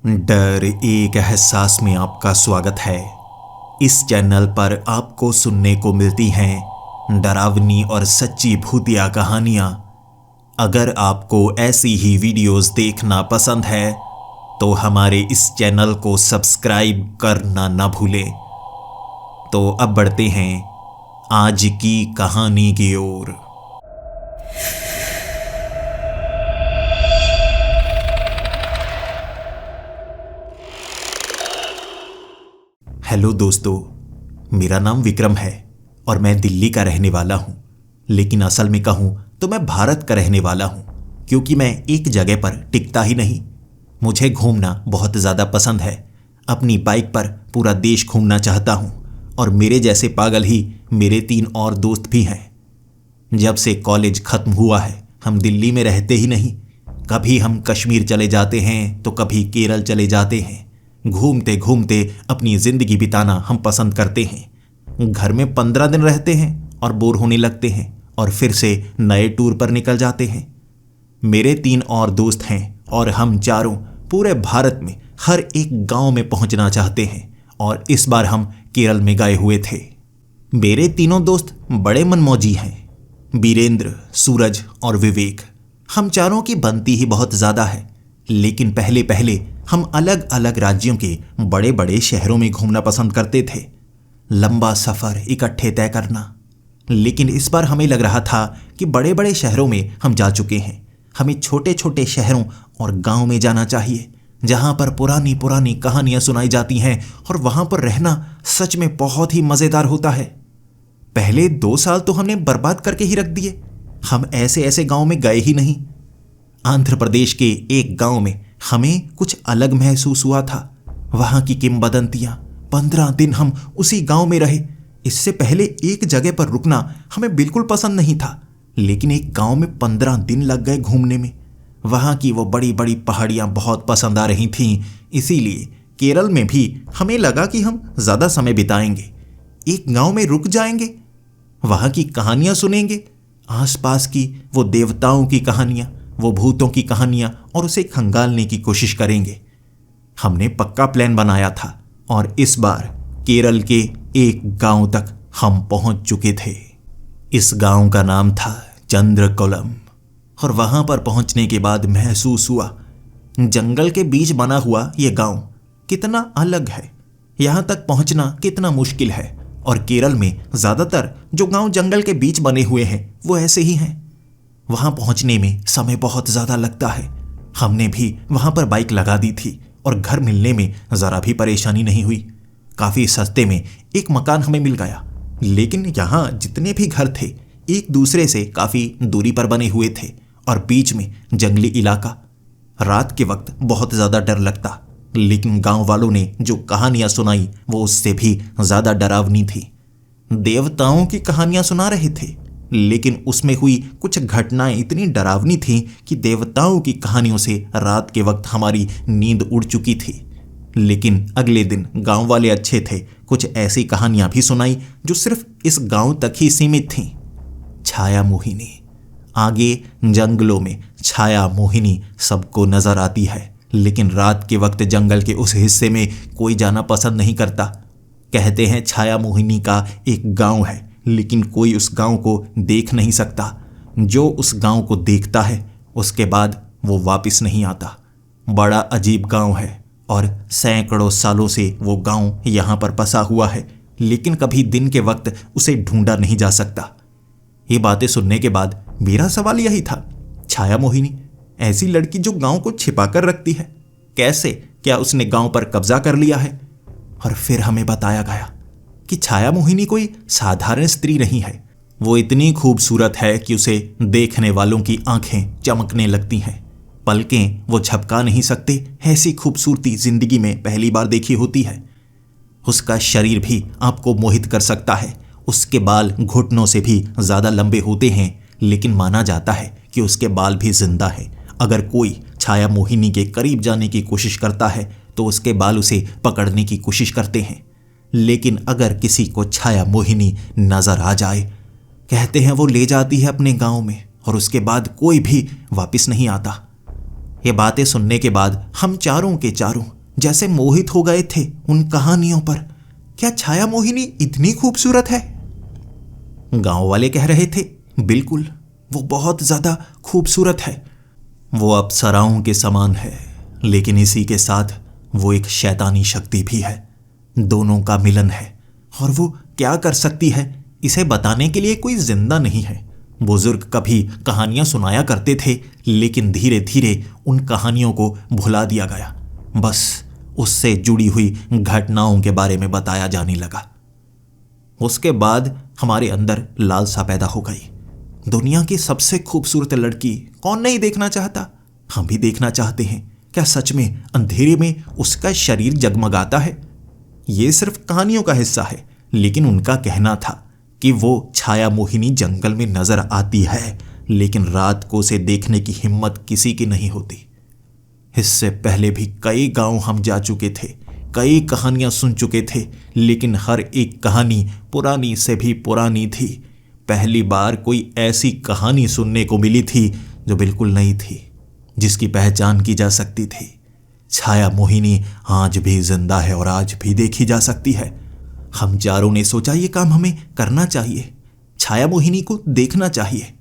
डर एक एहसास में आपका स्वागत है। इस चैनल पर आपको सुनने को मिलती हैं डरावनी और सच्ची भूतिया कहानियाँ। अगर आपको ऐसी ही वीडियोस देखना पसंद है तो हमारे इस चैनल को सब्सक्राइब करना ना भूलें। तो अब बढ़ते हैं आज की कहानी की ओर। हेलो दोस्तों, मेरा नाम विक्रम है और मैं दिल्ली का रहने वाला हूँ। लेकिन असल में कहूँ तो मैं भारत का रहने वाला हूँ, क्योंकि मैं एक जगह पर टिकता ही नहीं। मुझे घूमना बहुत ज़्यादा पसंद है। अपनी बाइक पर पूरा देश घूमना चाहता हूँ और मेरे जैसे पागल ही मेरे 3 और दोस्त भी हैं। जब से कॉलेज ख़त्म हुआ है हम दिल्ली में रहते ही नहीं। कभी हम कश्मीर चले जाते हैं तो कभी केरल चले जाते हैं। घूमते घूमते अपनी ज़िंदगी बिताना हम पसंद करते हैं। घर में 15 दिन रहते हैं और बोर होने लगते हैं और फिर से नए टूर पर निकल जाते हैं। मेरे 3 और दोस्त हैं और हम चारों पूरे भारत में हर एक गांव में पहुंचना चाहते हैं और इस बार हम केरल में गए हुए थे। मेरे तीनों दोस्त बड़े मनमौजी हैं, बीरेंद्र, सूरज और विवेक। हम चारों की बनती ही बहुत ज़्यादा है, लेकिन पहले पहले हम अलग अलग राज्यों के बड़े बड़े शहरों में घूमना पसंद करते थे, लंबा सफ़र इकट्ठे तय करना। लेकिन इस बार हमें लग रहा था कि बड़े बड़े शहरों में हम जा चुके हैं, हमें छोटे छोटे शहरों और गांव में जाना चाहिए, जहां पर पुरानी पुरानी कहानियां सुनाई जाती हैं और वहां पर रहना सच में बहुत ही मज़ेदार होता है। पहले 2 साल तो हमने बर्बाद करके ही रख दिए। हम ऐसे ऐसे गाँव में गए ही नहीं। आंध्र प्रदेश के एक गांव में हमें कुछ अलग महसूस हुआ था। वहां की किंवदंतियां, 15 दिन हम उसी गांव में रहे। इससे पहले एक जगह पर रुकना हमें बिल्कुल पसंद नहीं था, लेकिन एक गांव में 15 दिन लग गए घूमने में। वहां की वो बड़ी बड़ी पहाड़ियां बहुत पसंद आ रही थीं, इसीलिए केरल में भी हमें लगा कि हम ज़्यादा समय बिताएंगे। एक गांव में रुक जाएंगे, वहां की कहानियां सुनेंगे, आसपास की वो देवताओं की कहानियां, वो भूतों की कहानियां, और उसे खंगालने की कोशिश करेंगे। हमने पक्का प्लान बनाया था और इस बार केरल के एक गांव तक हम पहुंच चुके थे। इस गांव का नाम था चंद्रकोलम और वहां पर पहुंचने के बाद महसूस हुआ जंगल के बीच बना हुआ यह गांव कितना अलग है, यहां तक पहुंचना कितना मुश्किल है। और केरल में ज़्यादातर जो गांव जंगल के बीच बने हुए हैं वो ऐसे ही हैं। वहां पहुंचने में समय बहुत ज़्यादा लगता है। हमने भी वहां पर बाइक लगा दी थी और घर मिलने में ज़रा भी परेशानी नहीं हुई। काफ़ी सस्ते में एक मकान हमें मिल गया, लेकिन यहाँ जितने भी घर थे एक दूसरे से काफ़ी दूरी पर बने हुए थे और बीच में जंगली इलाका। रात के वक्त बहुत ज़्यादा डर लगता, लेकिन गांव वालों ने जो कहानियाँ सुनाई वो उससे भी ज़्यादा डरावनी थी। देवताओं की कहानियाँ सुना रहे थे, लेकिन उसमें हुई कुछ घटनाएं इतनी डरावनी थीं कि देवताओं की कहानियों से रात के वक्त हमारी नींद उड़ चुकी थी। लेकिन अगले दिन गांव वाले अच्छे थे, कुछ ऐसी कहानियां भी सुनाई जो सिर्फ इस गांव तक ही सीमित थीं। छाया मोहिनी। आगे जंगलों में छाया मोहिनी सबको नजर आती है, लेकिन रात के वक्त जंगल के उस हिस्से में कोई जाना पसंद नहीं करता। कहते हैं छाया मोहिनी का एक गांव है, लेकिन कोई उस गांव को देख नहीं सकता। जो उस गांव को देखता है उसके बाद वो वापस नहीं आता। बड़ा अजीब गांव है और सैकड़ों सालों से वो गांव यहाँ पर बसा हुआ है, लेकिन कभी दिन के वक्त उसे ढूंढा नहीं जा सकता। ये बातें सुनने के बाद मेरा सवाल यही था, छाया मोहिनी ऐसी लड़की जो गांव को छिपा कर रखती है, कैसे? क्या उसने गांव पर कब्जा कर लिया है? और फिर हमें बताया गया कि छाया मोहिनी कोई साधारण स्त्री नहीं है। वो इतनी खूबसूरत है कि उसे देखने वालों की आंखें चमकने लगती हैं। पलकें वो झपका नहीं सकते, ऐसी खूबसूरती जिंदगी में पहली बार देखी होती है। उसका शरीर भी आपको मोहित कर सकता है। उसके बाल घुटनों से भी ज़्यादा लंबे होते हैं, लेकिन माना जाता है कि उसके बाल भी जिंदा हैं। अगर कोई छाया मोहिनी के करीब जाने की कोशिश करता है तो उसके बाल उसे पकड़ने की कोशिश करते हैं। लेकिन अगर किसी को छाया मोहिनी नजर आ जाए, कहते हैं वो ले जाती है अपने गांव में और उसके बाद कोई भी वापस नहीं आता। ये बातें सुनने के बाद हम चारों के चारों जैसे मोहित हो गए थे उन कहानियों पर। क्या छाया मोहिनी इतनी खूबसूरत है? गांव वाले कह रहे थे, बिल्कुल, वो बहुत ज्यादा खूबसूरत है। वो अप्सराओं के समान है, लेकिन इसी के साथ वो एक शैतानी शक्ति भी है। दोनों का मिलन है, और वो क्या कर सकती है इसे बताने के लिए कोई जिंदा नहीं है। बुजुर्ग कभी कहानियां सुनाया करते थे, लेकिन धीरे धीरे उन कहानियों को भुला दिया गया। बस उससे जुड़ी हुई घटनाओं के बारे में बताया जाने लगा। उसके बाद हमारे अंदर लालसा पैदा हो गई। दुनिया की सबसे खूबसूरत लड़की कौन नहीं देखना चाहता? हम भी देखना चाहते हैं। क्या सच में अंधेरे में उसका शरीर जगमगाता है? ये सिर्फ कहानियों का हिस्सा है, लेकिन उनका कहना था कि वो छाया मोहिनी जंगल में नजर आती है, लेकिन रात को उसे देखने की हिम्मत किसी की नहीं होती। इससे पहले भी कई गांव हम जा चुके थे, कई कहानियां सुन चुके थे, लेकिन हर एक कहानी पुरानी से भी पुरानी थी। पहली बार कोई ऐसी कहानी सुनने को मिली थी जो बिल्कुल नई थी, जिसकी पहचान की जा सकती थी। छाया मोहिनी आज भी जिंदा है और आज भी देखी जा सकती है। हम चारों ने सोचा ये काम हमें करना चाहिए, छाया मोहिनी को देखना चाहिए।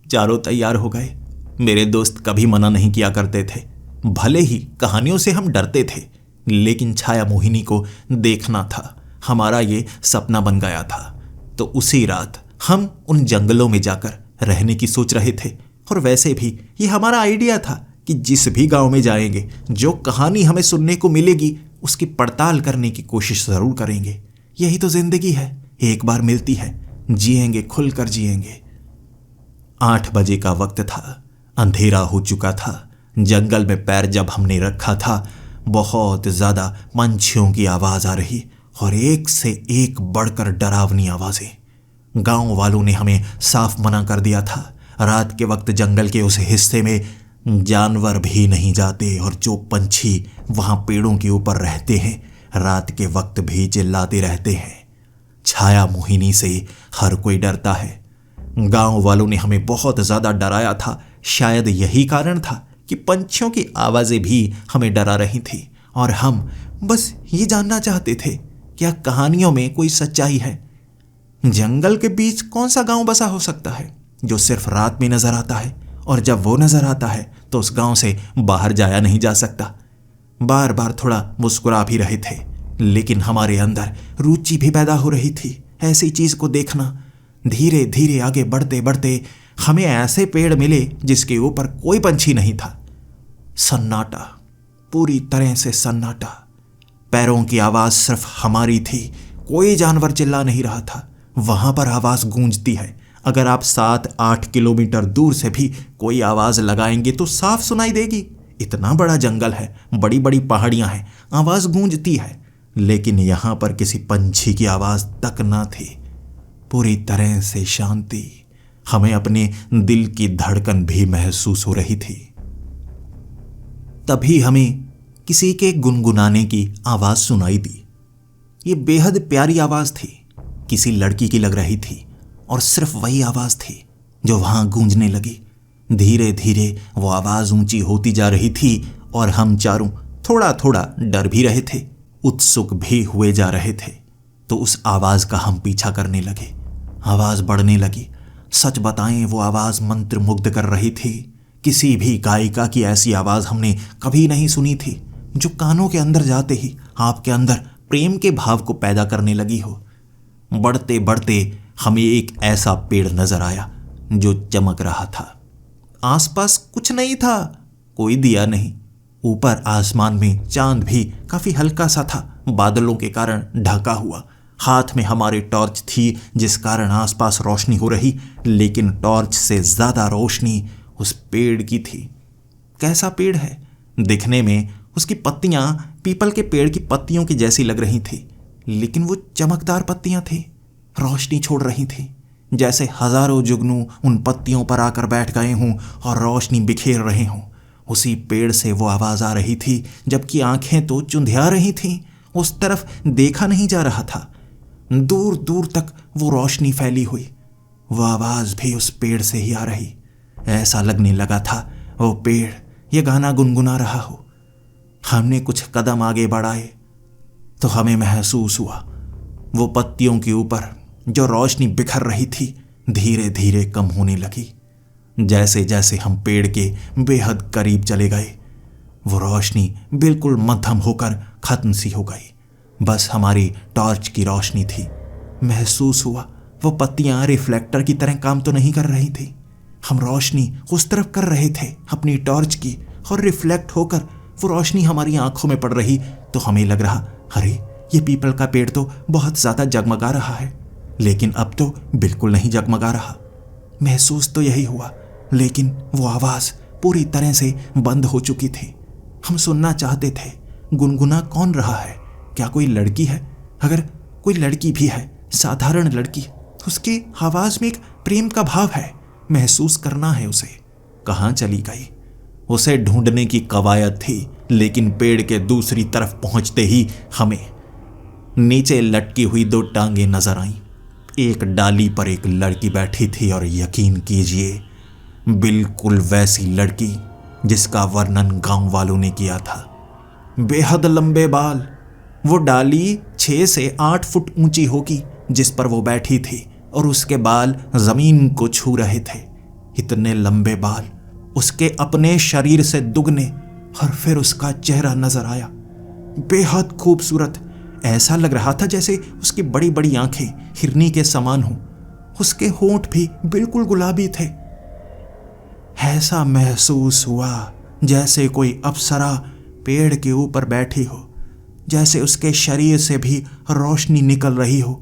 चारों तैयार हो गए। मेरे दोस्त कभी मना नहीं किया करते थे। भले ही कहानियों से हम डरते थे, लेकिन छाया मोहिनी को देखना था। हमारा ये सपना बन गया था। तो उसी रात हम उन जंगलों में जाकर रहने की सोच रहे थे। और वैसे भी ये हमारा आइडिया था कि जिस भी गांव में जाएंगे, जो कहानी हमें सुनने को मिलेगी उसकी पड़ताल करने की कोशिश जरूर करेंगे। यही तो जिंदगी है, एक बार मिलती है, जिएंगे, खुलकर जिएंगे। 8 बजे का वक्त था, अंधेरा हो चुका था। जंगल में पैर जब हमने रखा था, बहुत ज्यादा पंछियों की आवाज आ रही, और एक से एक बढ़कर डरावनी आवाजें। गांव वालों ने हमें साफ मना कर दिया था। रात के वक्त जंगल के उस हिस्से में जानवर भी नहीं जाते, और जो पंछी वहां पेड़ों के ऊपर रहते हैं, रात के वक्त भी चिल्लाते रहते हैं। छाया मोहिनी से हर कोई डरता है। गांव वालों ने हमें बहुत ज्यादा डराया था। शायद यही कारण था कि पंछियों की आवाजें भी हमें डरा रही थी, और हम बस ये जानना चाहते थे, क्या कहानियों में कोई सच्चाई है? जंगल के बीच कौन सा गांव बसा हो सकता है जो सिर्फ रात में नजर आता है, और जब वो नजर आता है तो उस गांव से बाहर जाया नहीं जा सकता। बार बार थोड़ा मुस्कुरा भी रहे थे, लेकिन हमारे अंदर रुचि भी पैदा हो रही थी ऐसी चीज को देखना। धीरे धीरे आगे बढ़ते बढ़ते हमें ऐसे पेड़ मिले जिसके ऊपर कोई पंछी नहीं था। सन्नाटा, पूरी तरह से सन्नाटा। पैरों की आवाज सिर्फ हमारी थी, कोई जानवर चिल्ला नहीं रहा था। वहां पर आवाज गूंजती है, अगर आप 7-8 किलोमीटर दूर से भी कोई आवाज लगाएंगे तो साफ सुनाई देगी। इतना बड़ा जंगल है, बड़ी बड़ी पहाड़ियां हैं, आवाज गूंजती है, लेकिन यहां पर किसी पंछी की आवाज तक ना थी। पूरी तरह से शांति। हमें अपने दिल की धड़कन भी महसूस हो रही थी। तभी हमें किसी के गुनगुनाने की आवाज सुनाई दी। ये बेहद प्यारी आवाज थी, किसी लड़की की लग रही थी, और सिर्फ वही आवाज थी जो वहां गूंजने लगी। धीरे धीरे वो आवाज ऊंची होती जा रही थी, और हम चारों थोड़ा थोड़ा डर भी रहे थे, उत्सुक भी हुए जा रहे थे। तो उस आवाज का हम पीछा करने लगे। आवाज बढ़ने लगी। सच बताएं, वो आवाज मंत्रमुग्ध कर रही थी। किसी भी गायिका की ऐसी आवाज हमने कभी नहीं सुनी थी, जो कानों के अंदर जाते ही आपके अंदर प्रेम के भाव को पैदा करने लगी हो। बढ़ते बढ़ते हमें एक ऐसा पेड़ नजर आया जो चमक रहा था। आसपास कुछ नहीं था, कोई दिया नहीं। ऊपर आसमान में चांद भी काफी हल्का सा था, बादलों के कारण ढका हुआ। हाथ में हमारे टॉर्च थी, जिस कारण आसपास रोशनी हो रही, लेकिन टॉर्च से ज्यादा रोशनी उस पेड़ की थी। कैसा पेड़ है? दिखने में उसकी पत्तियां पीपल के पेड़ की पत्तियों की जैसी लग रही थी, लेकिन वो चमकदार पत्तियां थी, रोशनी छोड़ रही थी, जैसे हजारों जुगनू उन पत्तियों पर आकर बैठ गए हों और रोशनी बिखेर रहे हों। उसी पेड़ से वो आवाज आ रही थी, जबकि आंखें तो चुंधिया रही थीं। उस तरफ देखा नहीं जा रहा था। दूर दूर तक वो रोशनी फैली हुई। वो आवाज भी उस पेड़ से ही आ रही। ऐसा लगने लगा था वो पेड़ ये गाना गुनगुना रहा हो। हमने कुछ कदम आगे बढ़ाए तो हमें महसूस हुआ वो पत्तियों के ऊपर जो रोशनी बिखर रही थी धीरे धीरे कम होने लगी। जैसे जैसे हम पेड़ के बेहद करीब चले गए वो रोशनी बिल्कुल मध्यम होकर खत्म सी हो गई। बस हमारी टॉर्च की रोशनी थी। महसूस हुआ वो पत्तियां रिफ्लेक्टर की तरह काम तो नहीं कर रही थी। हम रोशनी उस तरफ कर रहे थे अपनी टॉर्च की और रिफ्लेक्ट होकर वो रोशनी हमारी आंखों में पड़ रही तो हमें लग रहा, अरे ये पीपल का पेड़ तो बहुत ज्यादा जगमगा रहा है, लेकिन अब तो बिल्कुल नहीं जगमगा रहा। महसूस तो यही हुआ, लेकिन वो आवाज पूरी तरह से बंद हो चुकी थी। हम सुनना चाहते थे गुनगुना कौन रहा है, क्या कोई लड़की है? अगर कोई लड़की भी है, साधारण लड़की, उसकी आवाज में एक प्रेम का भाव है, महसूस करना है उसे। कहाँ चली गई? उसे ढूंढने की कवायद थी, लेकिन पेड़ के दूसरी तरफ पहुंचते ही हमें नीचे लटकी हुई 2 टांगे नजर आईं। एक डाली पर एक लड़की बैठी थी और यकीन कीजिए बिल्कुल वैसी लड़की जिसका वर्णन गांव वालों ने किया था। बेहद लंबे बाल, वो डाली 6 से 8 फुट ऊंची होगी जिस पर वो बैठी थी और उसके बाल जमीन को छू रहे थे। इतने लंबे बाल, उसके अपने शरीर से दुगने, और फिर उसका चेहरा नजर आया बेहद खूबसूरत। ऐसा लग रहा था जैसे उसकी बड़ी बड़ी आंखें हिरनी के समान हों। उसके होंठ भी बिल्कुल गुलाबी थे। ऐसा महसूस हुआ जैसे कोई अप्सरा पेड़ के ऊपर बैठी हो, जैसे उसके शरीर से भी रोशनी निकल रही हो।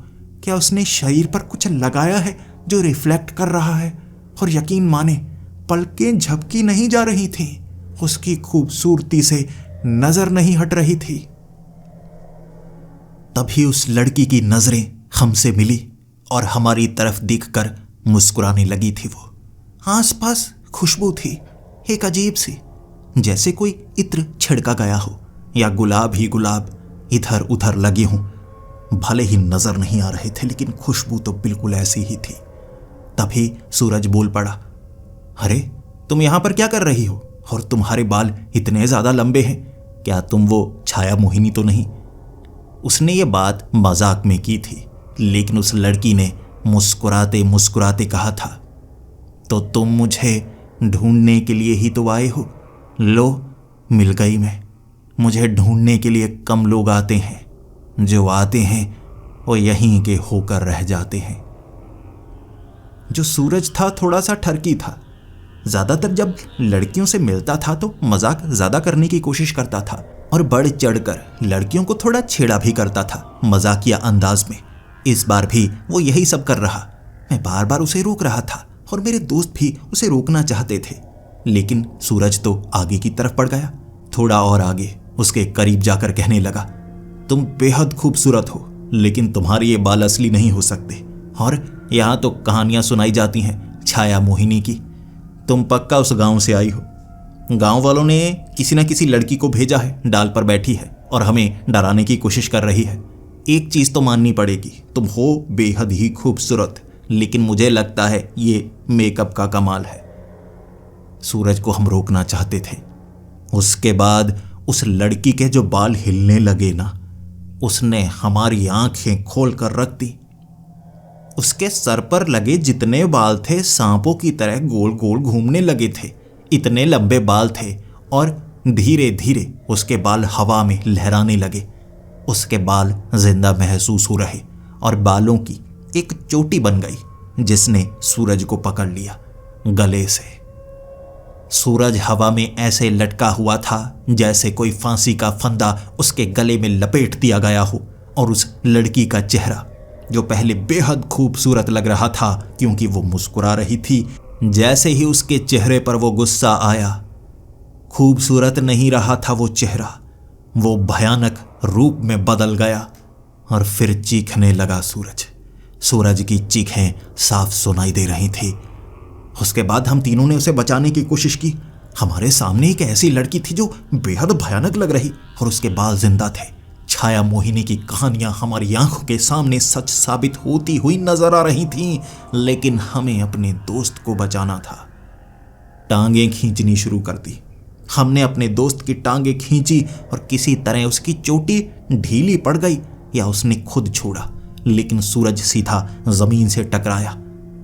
क्या उसने शरीर पर कुछ लगाया है जो रिफ्लेक्ट कर रहा है? और यकीन माने पलकें झपकी नहीं जा रही थी, उसकी खूबसूरती से नजर नहीं हट रही थी। तभी उस लड़की की नजरें हमसे मिली और हमारी तरफ देखकर मुस्कुराने लगी थी। वो आसपास खुशबू थी, एक अजीब सी, जैसे कोई इत्र छिड़का गया हो या गुलाब ही गुलाब इधर उधर लगे हों। भले ही नजर नहीं आ रहे थे, लेकिन खुशबू तो बिल्कुल ऐसी ही थी। तभी सूरज बोल पड़ा, अरे तुम यहां पर क्या कर रही हो? और तुम्हारे बाल इतने ज्यादा लंबे हैं, क्या तुम वो छाया मोहिनी तो नहीं? उसने ये बात मजाक में की थी, लेकिन उस लड़की ने मुस्कुराते मुस्कुराते कहा था, तो तुम मुझे ढूंढने के लिए ही तो आए हो। लो मिल गई मैं। मुझे ढूंढने के लिए कम लोग आते हैं, जो आते हैं वो यहीं के होकर रह जाते हैं। जो सूरज था थोड़ा सा ठरकी था। ज्यादातर जब लड़कियों से मिलता था तो मजाक ज्यादा करने की कोशिश करता था और बढ़ चढ़कर लड़कियों को थोड़ा छेड़ा भी करता था मजाकिया अंदाज में। इस बार भी वो यही सब कर रहा। मैं बार बार उसे रोक रहा था और मेरे दोस्त भी उसे रोकना चाहते थे, लेकिन सूरज तो आगे की तरफ बढ़ गया। थोड़ा और आगे उसके करीब जाकर कहने लगा, तुम बेहद खूबसूरत हो, लेकिन तुम्हारे ये बाल असली नहीं हो सकते। और यहाँ तो कहानियां सुनाई जाती हैं छाया मोहिनी की। तुम पक्का उस गांव से आई हो। गांव वालों ने किसी न किसी लड़की को भेजा है, डाल पर बैठी है और हमें डराने की कोशिश कर रही है। एक चीज तो माननी पड़ेगी, तुम हो बेहद ही खूबसूरत, लेकिन मुझे लगता है ये मेकअप का कमाल है। सूरज को हम रोकना चाहते थे। उसके बाद उस लड़की के जो बाल हिलने लगे ना, उसने हमारी आंखें खोल कर रख दी। उसके सर पर लगे जितने बाल थे सांपों की तरह गोल गोल घूमने लगे थे। इतने लंबे बाल थे और धीरे धीरे उसके बाल हवा में लहराने लगे। उसके बाल जिंदा महसूस हो रहे और बालों की एक चोटी बन गई जिसने सूरज को पकड़ लिया गले से। सूरज हवा में ऐसे लटका हुआ था जैसे कोई फांसी का फंदा उसके गले में लपेट दिया गया हो। और उस लड़की का चेहरा, जो पहले बेहद खूबसूरत लग रहा था क्योंकि वो मुस्कुरा रही थी, जैसे ही उसके चेहरे पर वो गुस्सा आया, खूबसूरत नहीं रहा था वो चेहरा, वो भयानक रूप में बदल गया और फिर चीखने लगा सूरज। सूरज की चीखें साफ सुनाई दे रही थी। उसके बाद हम तीनों ने उसे बचाने की कोशिश की। हमारे सामने एक ऐसी लड़की थी जो बेहद भयानक लग रही और उसके बाल जिंदा थे। छाया मोहिनी की कहानियां हमारी आंखों के सामने सच साबित होती हुई नजर आ रही थीं, लेकिन हमें अपने दोस्त को बचाना था। टांगें खींचनी शुरू कर दी। हमने अपने दोस्त की टांगे खींची और किसी तरह उसकी चोटी ढीली पड़ गई या उसने खुद छोड़ा, लेकिन सूरज सीधा जमीन से टकराया।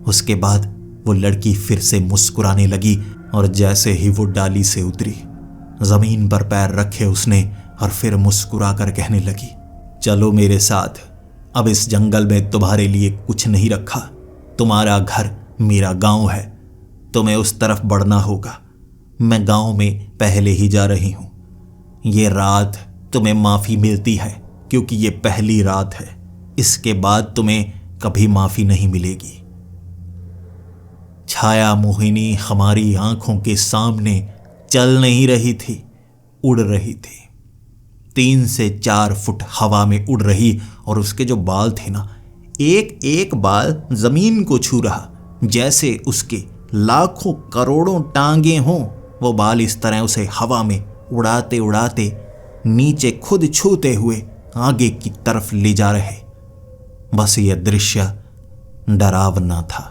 उसके बाद वो लड़की फिर से मुस्कुराने लगी और जैसे ही वो डाली से उतरी, जमीन पर पैर रखे उसने और फिर मुस्कुरा कर कहने लगी, चलो मेरे साथ, अब इस जंगल में तुम्हारे लिए कुछ नहीं रखा। तुम्हारा घर मेरा गांव है, तुम्हें उस तरफ बढ़ना होगा। मैं गांव में पहले ही जा रही हूं। ये रात तुम्हें माफी मिलती है क्योंकि ये पहली रात है, इसके बाद तुम्हें कभी माफी नहीं मिलेगी। छाया मोहिनी हमारी आंखों के सामने चल नहीं रही थी, उड़ रही थी। 3 से 4 फुट हवा में उड़ रही और उसके जो बाल थे ना, एक एक बाल जमीन को छू रहा, जैसे उसके लाखों करोड़ों टांगे हों। वो बाल इस तरह उसे हवा में उड़ाते उड़ाते नीचे खुद छूते हुए आगे की तरफ ले जा रहे। बस यह दृश्य डरावना था,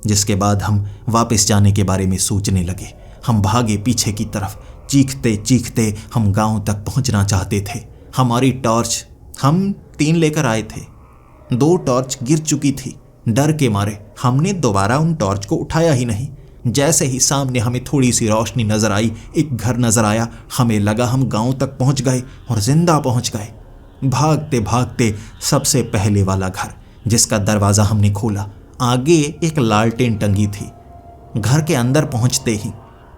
जिसके बाद हम वापस जाने के बारे में सोचने लगे। हम भागे पीछे की तरफ, चीखते चीखते हम गांव तक पहुंचना चाहते थे। हमारी टॉर्च हम 3 लेकर आए थे, 2 टॉर्च गिर चुकी थी। डर के मारे हमने दोबारा उन टॉर्च को उठाया ही नहीं। जैसे ही सामने हमें थोड़ी सी रोशनी नजर आई, एक घर नजर आया, हमें लगा हम गांव तक पहुंच गए और जिंदा पहुंच गए। भागते भागते सबसे पहले वाला घर, जिसका दरवाजा हमने खोला, आगे एक लालटेन टंगी थी। घर के अंदर पहुंचते ही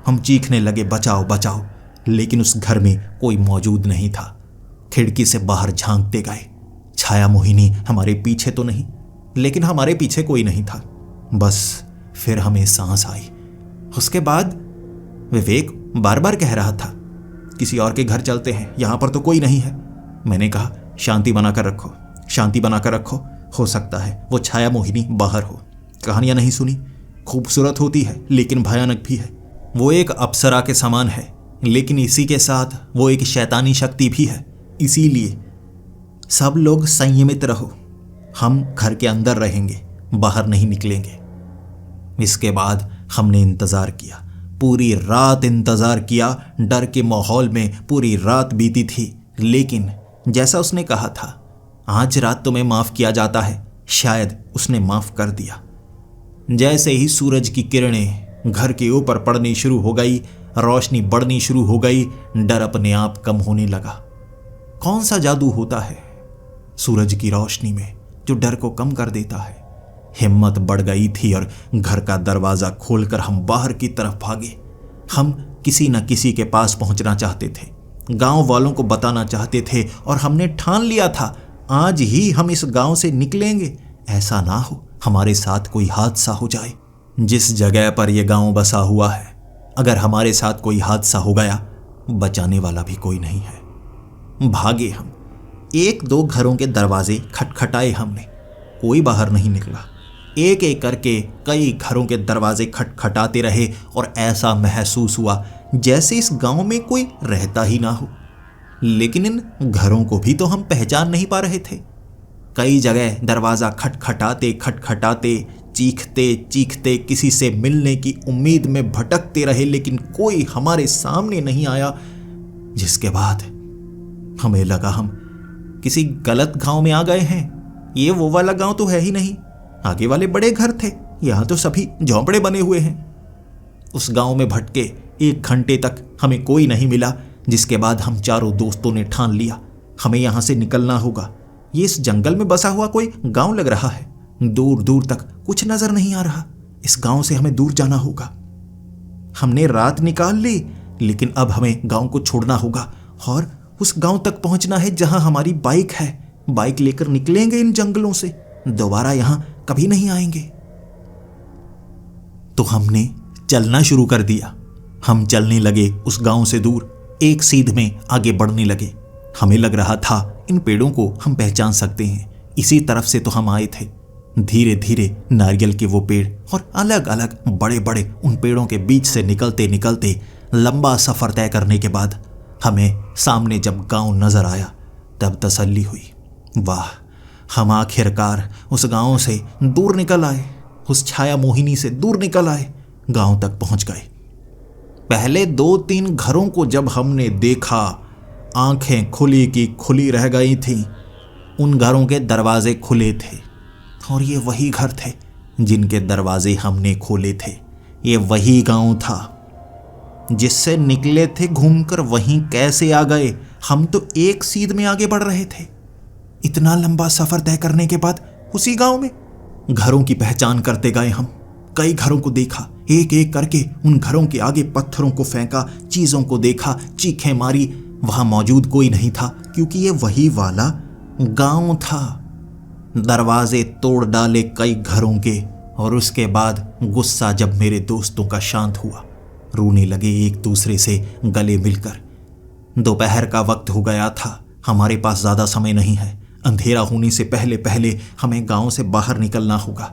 हम चीखने लगे, बचाओ बचाओ, लेकिन उस घर में कोई मौजूद नहीं था। खिड़की से बाहर झांकते गए, छाया मोहिनी हमारे पीछे तो नहीं, लेकिन हमारे पीछे कोई नहीं था। बस फिर हमें सांस आई। उसके बाद विवेक बार बार कह रहा था, किसी और के घर चलते हैं, यहां पर तो कोई नहीं है। मैंने कहा, शांति बनाकर रखो, शांति बनाकर रखो, हो सकता है वो छाया मोहिनी बाहर हो। कहानियां नहीं सुनी, खूबसूरत होती है लेकिन भयानक भी है। वो एक अप्सरा के समान है, लेकिन इसी के साथ वो एक शैतानी शक्ति भी है। इसीलिए सब लोग संयमित रहो, हम घर के अंदर रहेंगे, बाहर नहीं निकलेंगे। इसके बाद हमने इंतजार किया, पूरी रात इंतजार किया। डर के माहौल में पूरी रात बीती थी, लेकिन जैसा उसने कहा था, आज रात तुम्हें माफ किया जाता है, शायद उसने माफ कर दिया। जैसे ही सूरज की किरणें घर के ऊपर पड़नी शुरू हो गई, रोशनी बढ़नी शुरू हो गई, डर अपने आप कम होने लगा। कौन सा जादू होता है सूरज की रोशनी में जो डर को कम कर देता है। हिम्मत बढ़ गई थी और घर का दरवाजा खोलकर हम बाहर की तरफ भागे। हम किसी न किसी के पास पहुंचना चाहते थे, गांव वालों को बताना चाहते थे, और हमने ठान लिया था आज ही हम इस गांव से निकलेंगे। ऐसा ना हो हमारे साथ कोई हादसा हो जाए। जिस जगह पर यह गांव बसा हुआ है, अगर हमारे साथ कोई हादसा हो गया, बचाने वाला भी कोई नहीं है। भागे हम, 1-2 घरों के दरवाजे खटखटाए हमने, कोई बाहर नहीं निकला। एक एक करके कई घरों के दरवाजे खटखटाते रहे और ऐसा महसूस हुआ जैसे इस गांव में कोई रहता ही ना हो। लेकिन इन घरों को भी तो हम पहचान नहीं पा रहे थे। कई जगह दरवाज़ा खटखटाते खटखटाते, चीखते चीखते, किसी से मिलने की उम्मीद में भटकते रहे, लेकिन कोई हमारे सामने नहीं आया। जिसके बाद हमें लगा हम किसी गलत गांव में आ गए हैं। ये वो वाला गांव तो है ही नहीं, आगे वाले बड़े घर थे, यहाँ तो सभी झोंपड़े बने हुए हैं। उस गांव में भटके 1 घंटे तक हमें कोई नहीं मिला, जिसके बाद हम चारों दोस्तों ने ठान लिया हमें यहाँ से निकलना होगा। ये इस जंगल में बसा हुआ कोई गांव लग रहा है, दूर दूर तक कुछ नजर नहीं आ रहा। इस गांव से हमें दूर जाना होगा। हमने रात निकाल ली, लेकिन अब हमें गांव को छोड़ना होगा और उस गांव तक पहुंचना है जहां हमारी बाइक है। बाइक लेकर निकलेंगे इन जंगलों से, दोबारा यहां कभी नहीं आएंगे। तो हमने चलना शुरू कर दिया। हम चलने लगे उस गांव से दूर, एक सीध में आगे बढ़ने लगे। हमें लग रहा था इन पेड़ों को हम पहचान सकते हैं, इसी तरफ से तो हम आए थे। धीरे धीरे नारियल के वो पेड़ और अलग अलग बड़े बड़े उन पेड़ों के बीच से निकलते निकलते लंबा सफर तय करने के बाद हमें सामने जब गांव नजर आया तब तसल्ली हुई। वाह, हम आखिरकार उस गांव से दूर निकल आए, उस छाया मोहिनी से दूर निकल आए, गांव तक पहुंच गए। पहले 2-3 घरों को जब हमने देखा, आंखें खुली की खुली रह गई थीं। उन घरों के दरवाजे खुले थे और ये वही घर थे जिनके दरवाजे हमने खोले थे। ये वही गांव था जिससे निकले थे घूमकर वहीं कैसे आ गए। हम तो एक सीध में आगे बढ़ रहे थे। इतना लंबा सफर तय करने के बाद उसी गांव में घरों की पहचान करते गए। हम कई घरों को देखा, एक एक करके उन घरों के आगे पत्थरों को फेंका, चीजों को देखा, चीखें मारी। वहां मौजूद कोई नहीं था क्योंकि ये वही वाला गांव था। दरवाजे तोड़ डाले कई घरों के और उसके बाद गुस्सा जब मेरे दोस्तों का शांत हुआ, रोने लगे एक दूसरे से गले मिलकर। दोपहर का वक्त हो गया था, हमारे पास ज्यादा समय नहीं है। अंधेरा होने से पहले पहले हमें गांव से बाहर निकलना होगा।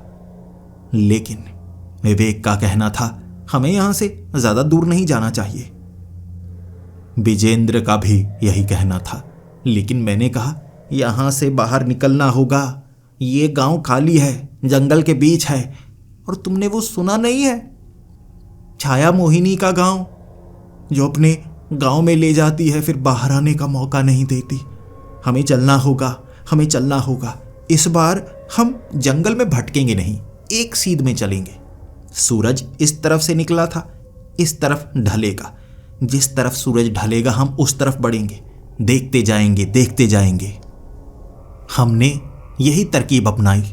लेकिन विवेक का कहना था हमें यहां से ज्यादा दूर नहीं जाना चाहिए। विजेंद्र का भी यही कहना था, लेकिन मैंने कहा यहां से बाहर निकलना होगा। ये गांव खाली है, जंगल के बीच है। और तुमने वो सुना नहीं है, छाया मोहिनी का गांव, जो अपने गांव में ले जाती है फिर बाहर आने का मौका नहीं देती। हमें चलना होगा, हमें चलना होगा। इस बार हम जंगल में भटकेंगे नहीं, एक सीध में चलेंगे। सूरज इस तरफ से निकला था, इस तरफ ढलेगा। जिस तरफ सूरज ढलेगा हम उस तरफ बढ़ेंगे, देखते जाएंगे, देखते जाएंगे। हमने यही तरकीब अपनाई।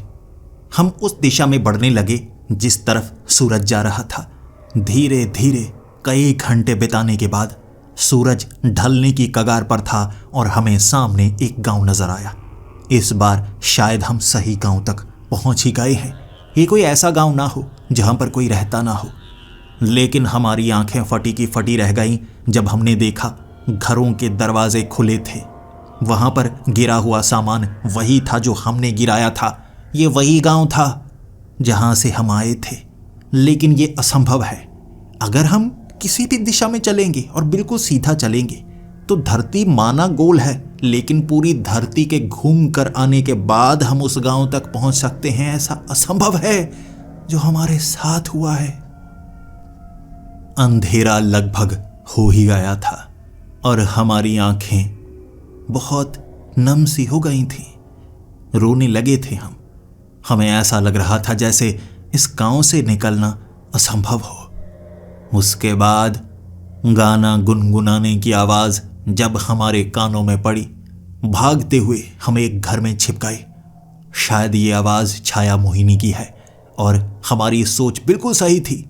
हम उस दिशा में बढ़ने लगे जिस तरफ सूरज जा रहा था। धीरे धीरे कई घंटे बिताने के बाद सूरज ढलने की कगार पर था और हमें सामने एक गांव नजर आया। इस बार शायद हम सही गांव तक पहुंच ही गए हैं। ये कोई ऐसा गांव ना हो जहां पर कोई रहता ना हो। लेकिन हमारी आंखें फटी की फटी रह गईं जब हमने देखा घरों के दरवाजे खुले थे। वहां पर गिरा हुआ सामान वही था जो हमने गिराया था। ये वही गांव था जहां से हम आए थे। लेकिन ये असंभव है। अगर हम किसी भी दिशा में चलेंगे और बिल्कुल सीधा चलेंगे तो धरती माना गोल है, लेकिन पूरी धरती के घूम कर आने के बाद हम उस गांव तक पहुंच सकते हैं। ऐसा असंभव है जो हमारे साथ हुआ है। अंधेरा लगभग हो ही गया था और हमारी आंखें बहुत नम सी हो गई थीं। रोने लगे थे हम। हमें ऐसा लग रहा था जैसे इस गांव से निकलना असंभव हो। उसके बाद गाना गुनगुनाने की आवाज जब हमारे कानों में पड़ी, भागते हुए हम एक घर में छिप गए। शायद ये आवाज छाया मोहिनी की है और हमारी सोच बिल्कुल सही थी।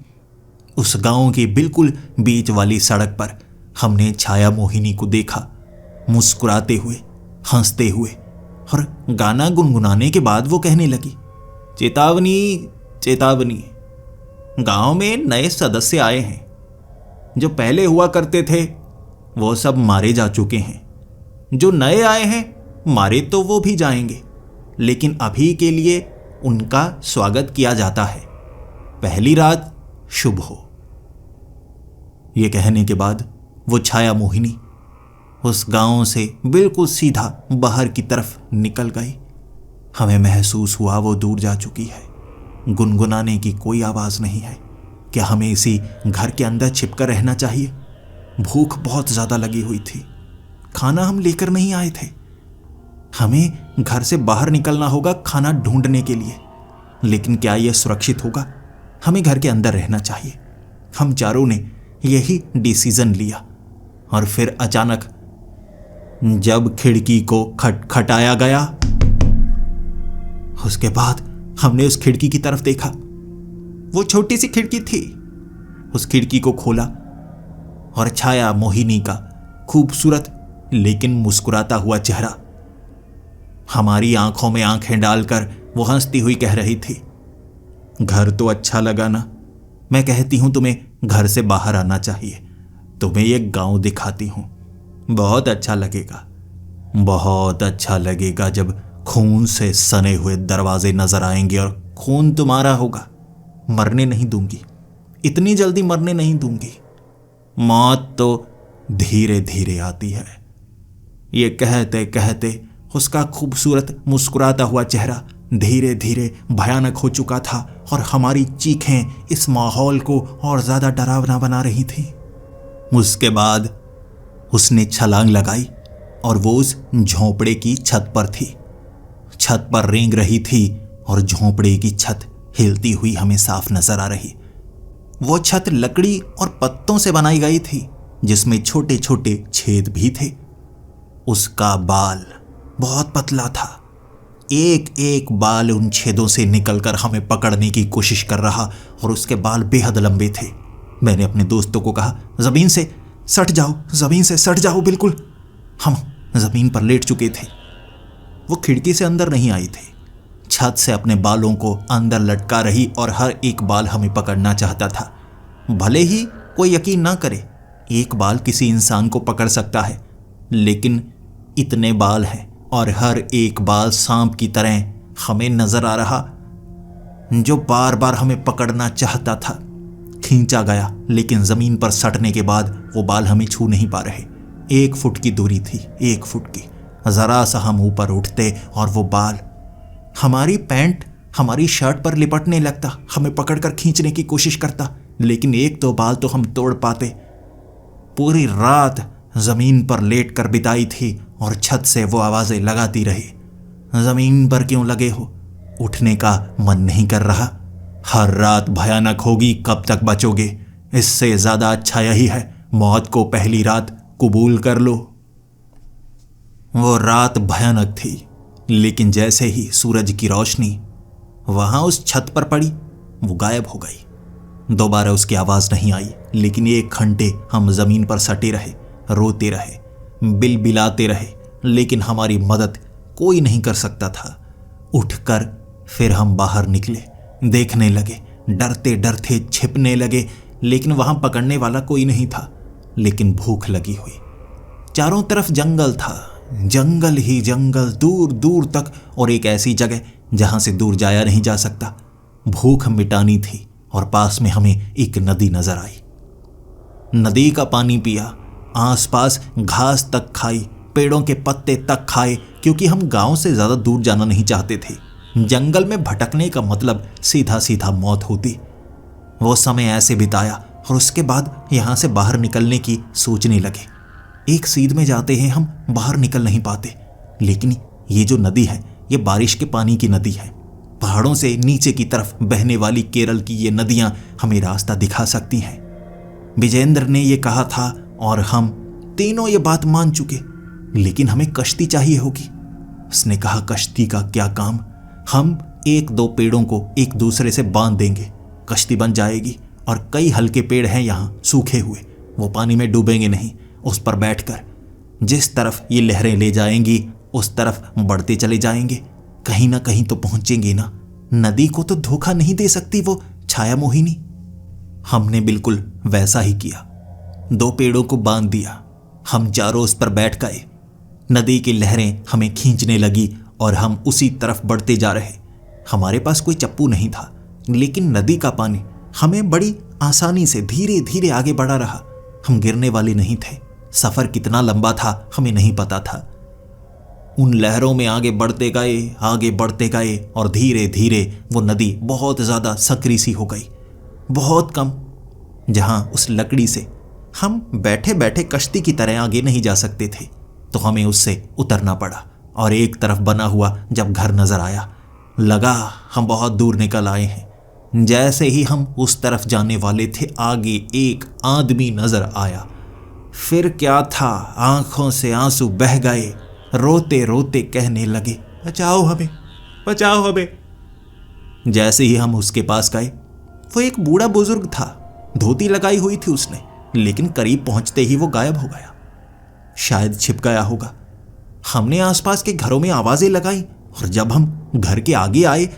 उस गांव की बिल्कुल बीच वाली सड़क पर हमने छाया मोहिनी को देखा, मुस्कुराते हुए, हंसते हुए। और गाना गुनगुनाने के बाद वो कहने लगी, चेतावनी, चेतावनी, गांव में नए सदस्य आए हैं। जो पहले हुआ करते थे वो सब मारे जा चुके हैं। जो नए आए हैं मारे तो वो भी जाएंगे, लेकिन अभी के लिए उनका स्वागत किया जाता है। पहली रात शुभ हो। ये कहने के बाद वो छाया मोहिनी उस गांव से बिल्कुल सीधा बाहर की तरफ निकल गई। हमें महसूस हुआ वो दूर जा चुकी है। गुनगुनाने की कोई आवाज नहीं है। क्या हमें इसी घर के अंदर छिपकर रहना चाहिए? भूख बहुत ज्यादा लगी हुई थी। खाना हम लेकर नहीं आए थे। हमें घर से बाहर निकलना होगा खाना ढूंढने के लिए। लेकिन क्या यह सुरक्षित होगा? हमें घर के अंदर रहना चाहिए। हम चारों ने यही डिसीजन लिया। और फिर अचानक जब खिड़की को खटखटाया गया, उसके बाद हमने उस खिड़की की तरफ देखा। वो छोटी सी खिड़की थी। उस खिड़की को खोला और छाया मोहिनी का खूबसूरत लेकिन मुस्कुराता हुआ चेहरा हमारी आंखों में आंखें डालकर वो हंसती हुई कह रही थी, घर तो अच्छा लगा ना? मैं कहती हूं तुम्हें घर से बाहर आना चाहिए। तुम्हें ये गांव दिखाती हूं। बहुत अच्छा लगेगा, बहुत अच्छा लगेगा जब खून से सने हुए दरवाजे नजर आएंगे और खून तुम्हारा होगा। मरने नहीं दूंगी, इतनी जल्दी मरने नहीं दूंगी। मौत तो धीरे धीरे आती है। ये कहते कहते उसका खूबसूरत मुस्कुराता हुआ चेहरा धीरे धीरे भयानक हो चुका था और हमारी चीखें इस माहौल को और ज्यादा डरावना बना रही थी। उसके बाद उसने छलांग लगाई और वो उस झोंपड़े की छत पर थी। छत पर रेंग रही थी और झोंपड़े की छत हिलती हुई हमें साफ नजर आ रही। वो छत लकड़ी और पत्तों से बनाई गई थी, जिसमें छोटे छोटे छेद भी थे। उसका बाल बहुत पतला था। एक एक बाल उन छेदों से निकलकर हमें पकड़ने की कोशिश कर रहा और उसके बाल बेहद लंबे थे। मैंने अपने दोस्तों को कहा, जमीन से सट जाओ, जमीन से सट जाओ बिल्कुल। हम जमीन पर लेट चुके थे। वो खिड़की से अंदर नहीं आई थी, छत से अपने बालों को अंदर लटका रही और हर एक बाल हमें पकड़ना चाहता था। भले ही कोई यकीन ना करे, एक बाल किसी इंसान को पकड़ सकता है, लेकिन इतने बाल हैं और हर एक बाल सांप की तरह हमें नजर आ रहा, जो बार बार हमें पकड़ना चाहता था। खींचा गया, लेकिन जमीन पर सटने के बाद वो बाल हमें छू नहीं पा रहे। 1 फुट की दूरी थी, 1 फुट की। जरा सा हम ऊपर उठते और वो बाल हमारी पैंट, हमारी शर्ट पर लिपटने लगता, हमें पकड़कर खींचने की कोशिश करता, लेकिन 1-2 बाल तो हम तोड़ पाते। पूरी रात जमीन पर लेट कर बिताई थी और छत से वो आवाजें लगाती रही, जमीन पर क्यों लगे हो, उठने का मन नहीं कर रहा, हर रात भयानक होगी, कब तक बचोगे, इससे ज्यादा अच्छा यही है मौत को पहली रात कबूल कर लो। वो रात भयानक थी, लेकिन जैसे ही सूरज की रोशनी वहां उस छत पर पड़ी, वो गायब हो गई। दोबारा उसकी आवाज नहीं आई, लेकिन 1 घंटे हम जमीन पर सटे रहे, रोते रहे, बिलबिलाते रहे, लेकिन हमारी मदद कोई नहीं कर सकता था। उठकर फिर हम बाहर निकले, देखने लगे, डरते डरते छिपने लगे, लेकिन वहां पकड़ने वाला कोई नहीं था। लेकिन भूख लगी हुई, चारों तरफ जंगल था, जंगल ही जंगल, दूर दूर तक, और एक ऐसी जगह जहां से दूर जाया नहीं जा सकता। भूख मिटानी थी और पास में हमें एक नदी नजर आई। नदी का पानी पिया, आसपास घास तक खाई, पेड़ों के पत्ते तक खाए, क्योंकि हम गांव से ज्यादा दूर जाना नहीं चाहते थे। जंगल में भटकने का मतलब सीधा सीधा मौत होती। वो समय ऐसे बिताया और उसके बाद यहां से बाहर निकलने की सोचने लगे। एक सीध में जाते हैं हम, बाहर निकल नहीं पाते, लेकिन ये जो नदी है, ये बारिश के पानी की नदी है। पहाड़ों से नीचे की तरफ बहने वाली केरल की ये नदियां हमें रास्ता दिखा सकती हैं। विजेंद्र ने ये कहा था और हम तीनों ये बात मान चुके, लेकिन हमें कश्ती चाहिए होगी। उसने कहा, कश्ती का क्या काम, हम 1-2 पेड़ों को एक दूसरे से बांध देंगे, कश्ती बन जाएगी। और कई हल्के पेड़ हैं यहाँ सूखे हुए, वो पानी में डूबेंगे नहीं। उस पर बैठकर जिस तरफ ये लहरें ले जाएंगी उस तरफ बढ़ते चले जाएंगे, कहीं ना कहीं तो पहुंचेंगे ना। नदी को तो धोखा नहीं दे सकती वो छाया मोहिनी। हमने बिल्कुल वैसा ही किया, 2 पेड़ों को बांध दिया। हम चारों उस पर बैठ गए। नदी की लहरें हमें खींचने लगी और हम उसी तरफ बढ़ते जा रहे। हमारे पास कोई चप्पू नहीं था, लेकिन नदी का पानी हमें बड़ी आसानी से धीरे धीरे आगे बढ़ा रहा। हम गिरने वाले नहीं थे। सफर कितना लंबा था हमें नहीं पता था। उन लहरों में आगे बढ़ते गए और धीरे धीरे वो नदी बहुत ज्यादा सकरी सी हो गई, बहुत कम, जहां उस लकड़ी से हम बैठे बैठे कश्ती की तरह आगे नहीं जा सकते थे, तो हमें उससे उतरना पड़ा। और एक तरफ बना हुआ जब घर नजर आया, लगा हम बहुत दूर निकल आए हैं। जैसे ही हम उस तरफ जाने वाले थे, आगे एक आदमी नजर आया। फिर क्या था, आंखों से आंसू बह गए, रोते रोते कहने लगे, बचाओ हमें, बचाओ हमें। जैसे ही हम उसके पास गए, वो एक बूढ़ा बुजुर्ग था, धोती लगाई हुई थी उसने, लेकिन करीब पहुंचते ही वो गायब हो गया। शायद छिप गया होगा। हमने आसपास के घरों में आवाजें लगाई और जब हम घर के आगे आए,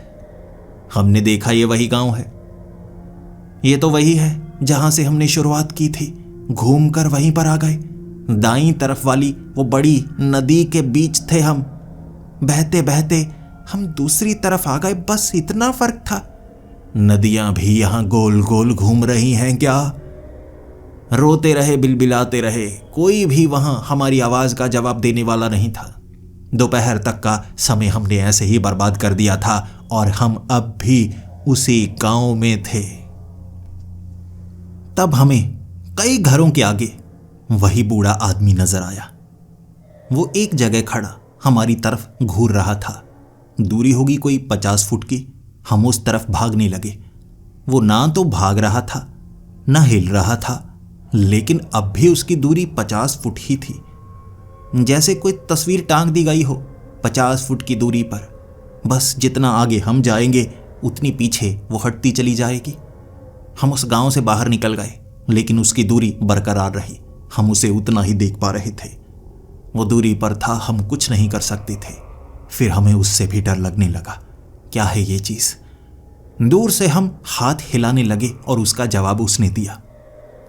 हमने देखा ये वही गांव है। ये तो वही है जहां से हमने शुरुआत की थी। घूमकर वहीं पर आ गए। दाईं तरफ वाली वो बड़ी नदी के बीच थे हम। बहते बहते हम दूसरी तरफ आ गए, बस इतना फर्क था। नदियां भी यहां गोल गोल घूम रही हैं क्या? रोते रहे, बिलबिलाते रहे, कोई भी वहां हमारी आवाज का जवाब देने वाला नहीं था। दोपहर तक का समय हमने ऐसे ही बर्बाद कर दिया था और हम अब भी उसी गांव में थे। तब हमें कई घरों के आगे वही बूढ़ा आदमी नजर आया। वो एक जगह खड़ा हमारी तरफ घूर रहा था। दूरी होगी कोई 50 फुट की। हम उस तरफ भागने लगे। वो ना तो भाग रहा था ना हिल रहा था, लेकिन अब भी उसकी दूरी 50 फुट ही थी। जैसे कोई तस्वीर टांग दी गई हो 50 फुट की दूरी पर। बस जितना आगे हम जाएंगे उतनी पीछे वो हटती चली जाएगी। हम उस गांव से बाहर निकल गए, लेकिन उसकी दूरी बरकरार रही। हम उसे उतना ही देख पा रहे थे। वो दूरी पर था, हम कुछ नहीं कर सकते थे। फिर हमें उससे भी डर लगने लगा। क्या है ये चीज? दूर से हम हाथ हिलाने लगे और उसका जवाब उसने दिया।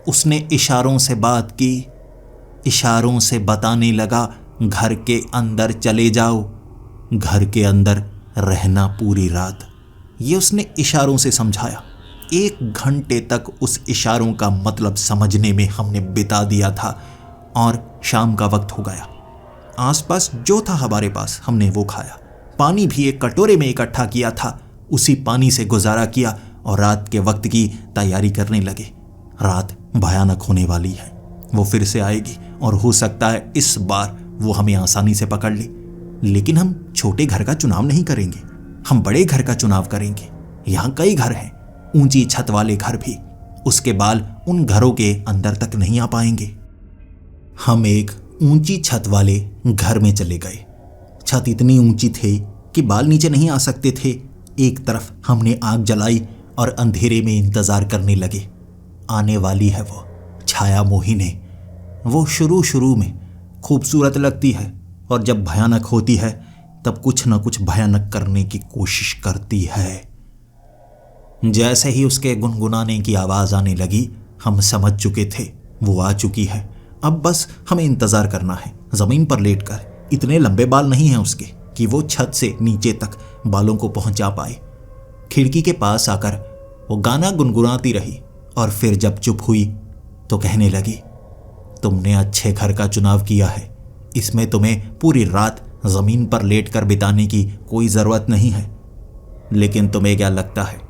उसने इशारों से बात की, इशारों से बताने लगा, घर के अंदर चले जाओ, घर के अंदर रहना पूरी रात। ये उसने इशारों से समझाया। 1 घंटे तक उस इशारों का मतलब समझने में हमने बिता दिया था और शाम का वक्त हो गया। आसपास जो था हमारे पास हमने वो खाया। पानी भी एक कटोरे में इकट्ठा किया था, उसी पानी से गुजारा किया और रात के वक्त की तैयारी करने लगे। रात भयानक होने वाली है। वो फिर से आएगी और हो सकता है इस बार वो हमें आसानी से पकड़ ले। लेकिन हम छोटे घर का चुनाव नहीं करेंगे, हम बड़े घर का चुनाव करेंगे। यहाँ कई घर हैं, ऊंची छत वाले घर भी। उसके बाल उन घरों के अंदर तक नहीं आ पाएंगे। हम एक ऊंची छत वाले घर में चले गए। छत इतनी ऊंची थी कि बाल नीचे नहीं आ सकते थे। एक तरफ हमने आग जलाई और अंधेरे में इंतजार करने लगे। आने वाली है वो छाया मोहिनी। वो शुरू में खूबसूरत लगती है और जब भयानक होती है तब कुछ न कुछ भयानक करने की कोशिश करती है। जैसे ही उसके गुनगुनाने की आवाज आने लगी, हम समझ चुके थे वो आ चुकी है। अब बस हमें इंतजार करना है। जमीन पर लेटकर, इतने लंबे बाल नहीं हैं उसके कि वो छत से नीचे तक बालों को पहुंचा पाए। खिड़की के पास आकर वो गाना गुनगुनाती रही और फिर जब चुप हुई तो कहने लगी, तुमने अच्छे घर का चुनाव किया है। इसमें तुम्हें पूरी रात जमीन पर लेटकर बिताने की कोई जरूरत नहीं है। लेकिन तुम्हें क्या लगता है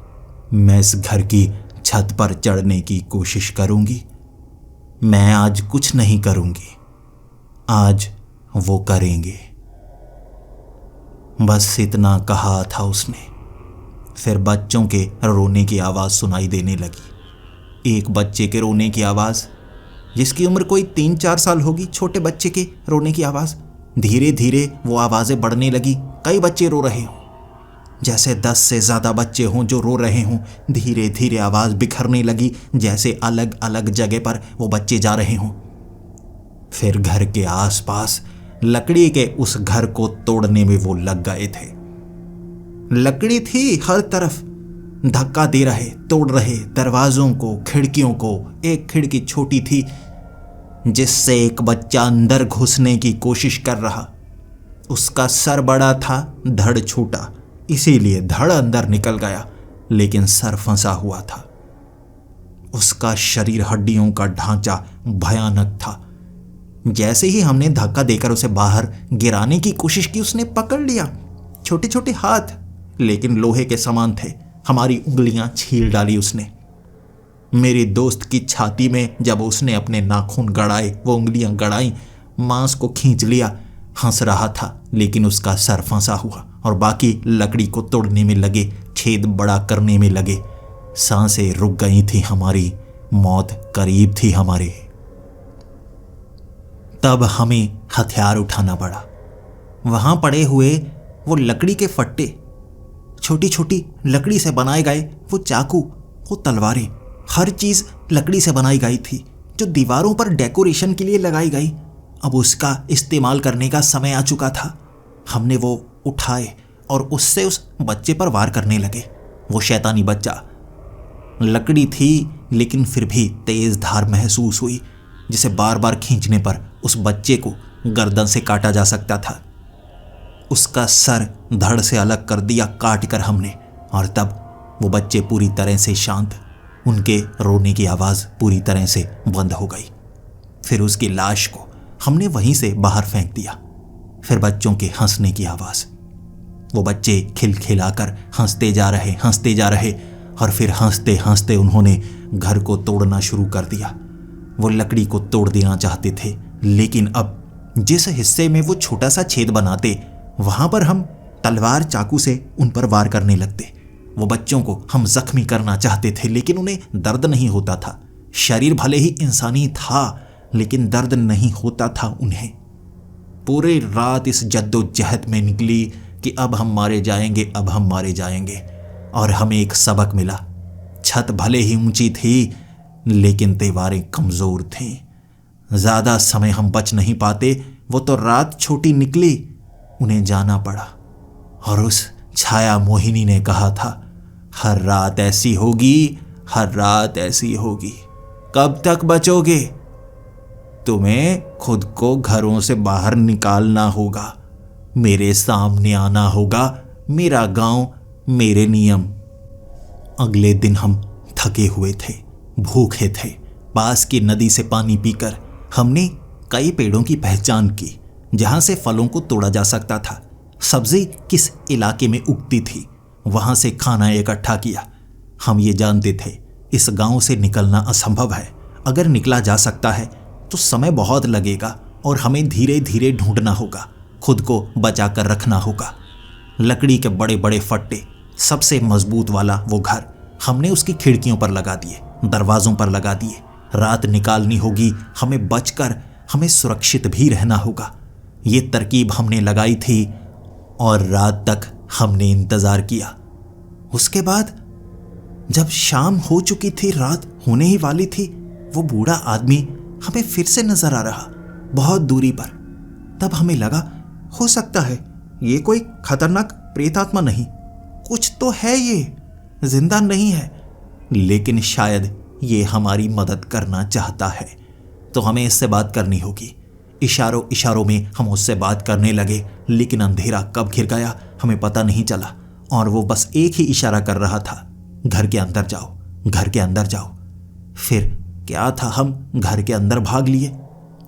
मैं इस घर की छत पर चढ़ने की कोशिश करूंगी? मैं आज कुछ नहीं करूंगी, आज वो करेंगे। बस इतना कहा था उसने। फिर बच्चों के रोने की आवाज सुनाई देने लगी। एक बच्चे के रोने की आवाज, जिसकी उम्र कोई 3-4 साल होगी, छोटे बच्चे के रोने की आवाज। धीरे धीरे वो आवाजें बढ़ने लगी। कई बच्चे रो रहे हों, जैसे 10 से ज्यादा बच्चे हों जो रो रहे हों। धीरे धीरे आवाज बिखरने लगी, जैसे अलग अलग जगह पर वो बच्चे जा रहे हों। फिर घर के आसपास लकड़ी के उस घर को तोड़ने में वो लग गए थे। लकड़ी थी हर तरफ, धक्का दे रहे, तोड़ रहे दरवाजों को, खिड़कियों को। एक खिड़की छोटी थी जिससे एक बच्चा अंदर घुसने की कोशिश कर रहा। उसका सर बड़ा था, धड़ छोटा, इसीलिए धड़ अंदर निकल गया, लेकिन सर फंसा हुआ था। उसका शरीर, हड्डियों का ढांचा भयानक था। जैसे ही हमने धक्का देकर उसे बाहर गिराने की कोशिश की, उसने पकड़ लिया। छोटे छोटे हाथ, लेकिन लोहे के समान थे। हमारी उंगलियां छील डाली उसने। मेरे दोस्त की छाती में जब उसने अपने नाखून गड़ाए, वो उंगलियां गड़ाई, मांस को खींच लिया। हंस रहा था, लेकिन उसका सर फंसा हुआ और बाकी लकड़ी को तोड़ने में लगे, छेद बड़ा करने में लगे। सांसें रुक गई थी हमारी, मौत करीब थी हमारे। तब हमें हथियार उठाना पड़ा। वहां पड़े हुए वो लकड़ी के फट्टे, छोटी छोटी लकड़ी से बनाए गए वो चाकू, वो तलवारें, हर चीज लकड़ी से बनाई गई थी जो दीवारों पर डेकोरेशन के लिए लगाई गई। अब उसका इस्तेमाल करने का समय आ चुका था। हमने वो उठाए और उससे उस बच्चे पर वार करने लगे। वो शैतानी बच्चा, लकड़ी थी लेकिन फिर भी तेज धार महसूस हुई, जिसे बार बार खींचने पर उस बच्चे को गर्दन से काटा जा सकता था। उसका सर धड़ से अलग कर दिया काट कर हमने, और तब वो बच्चे पूरी तरह से शांत, उनके रोने की आवाज़ पूरी तरह से बंद हो गई। फिर उसकी लाश को हमने वहीं से बाहर फेंक दिया। फिर बच्चों के हंसने की आवाज़, वो बच्चे खिलखिलाकर हंसते जा रहे और फिर हंसते हंसते उन्होंने घर को तोड़ना शुरू कर दिया। वो लकड़ी को तोड़ देना चाहते थे, लेकिन अब जिस हिस्से में वो छोटा सा छेद बनाते वहां पर हम तलवार चाकू से उन पर वार करने लगते। वो बच्चों को हम जख्मी करना चाहते थे, लेकिन उन्हें दर्द नहीं होता था। शरीर भले ही इंसानी था, लेकिन दर्द नहीं होता था उन्हें। पूरी रात इस जद्दोजहद में निकली कि अब हम मारे जाएंगे, अब हम मारे जाएंगे। और हमें एक सबक मिला। छत भले ही ऊंची थी, लेकिन दीवारें कमजोर थीं। ज्यादा समय हम बच नहीं पाते। वो तो रात छोटी निकली, उन्हें जाना पड़ा। और उस छाया मोहिनी ने कहा था, हर रात ऐसी होगी, हर रात ऐसी होगी। कब तक बचोगे? तुम्हें खुद को घरों से बाहर निकालना होगा, मेरे सामने आना होगा। मेरा गांव, मेरे नियम। अगले दिन हम थके हुए थे, भूखे थे। पास की नदी से पानी पीकर हमने कई पेड़ों की पहचान की जहां से फलों को तोड़ा जा सकता था। सब्जी किस इलाके में उगती थी, वहां से खाना इकट्ठा किया। हम ये जानते थे इस गांव से निकलना असंभव है। अगर निकला जा सकता है तो समय बहुत लगेगा और हमें धीरे धीरे ढूंढना होगा, खुद को बचा कर रखना होगा। लकड़ी के बड़े बड़े फट्टे, सबसे मजबूत वाला वो घर हमने उसकी खिड़कियों पर लगा दिए, दरवाजों पर लगा दिए। रात निकालनी होगी, हमें बचकर, हमें सुरक्षित भी रहना होगा। ये तरकीब हमने लगाई थी और रात तक हमने इंतजार किया। उसके बाद जब शाम हो चुकी थी, रात होने ही वाली थी, वो बूढ़ा आदमी हमें फिर से नजर आ रहा, बहुत दूरी पर। तब हमें लगा हो सकता है ये कोई खतरनाक प्रेतात्मा नहीं, कुछ तो है, ये जिंदा नहीं है, लेकिन शायद ये हमारी मदद करना चाहता है। तो हमें इससे बात करनी होगी। इशारों इशारों में हम उससे बात करने लगे, लेकिन अंधेरा कब घिर गया हमें पता नहीं चला। और वो बस एक ही इशारा कर रहा था, घर के अंदर जाओ, घर के अंदर जाओ। फिर क्या था, हम घर के अंदर भाग लिए,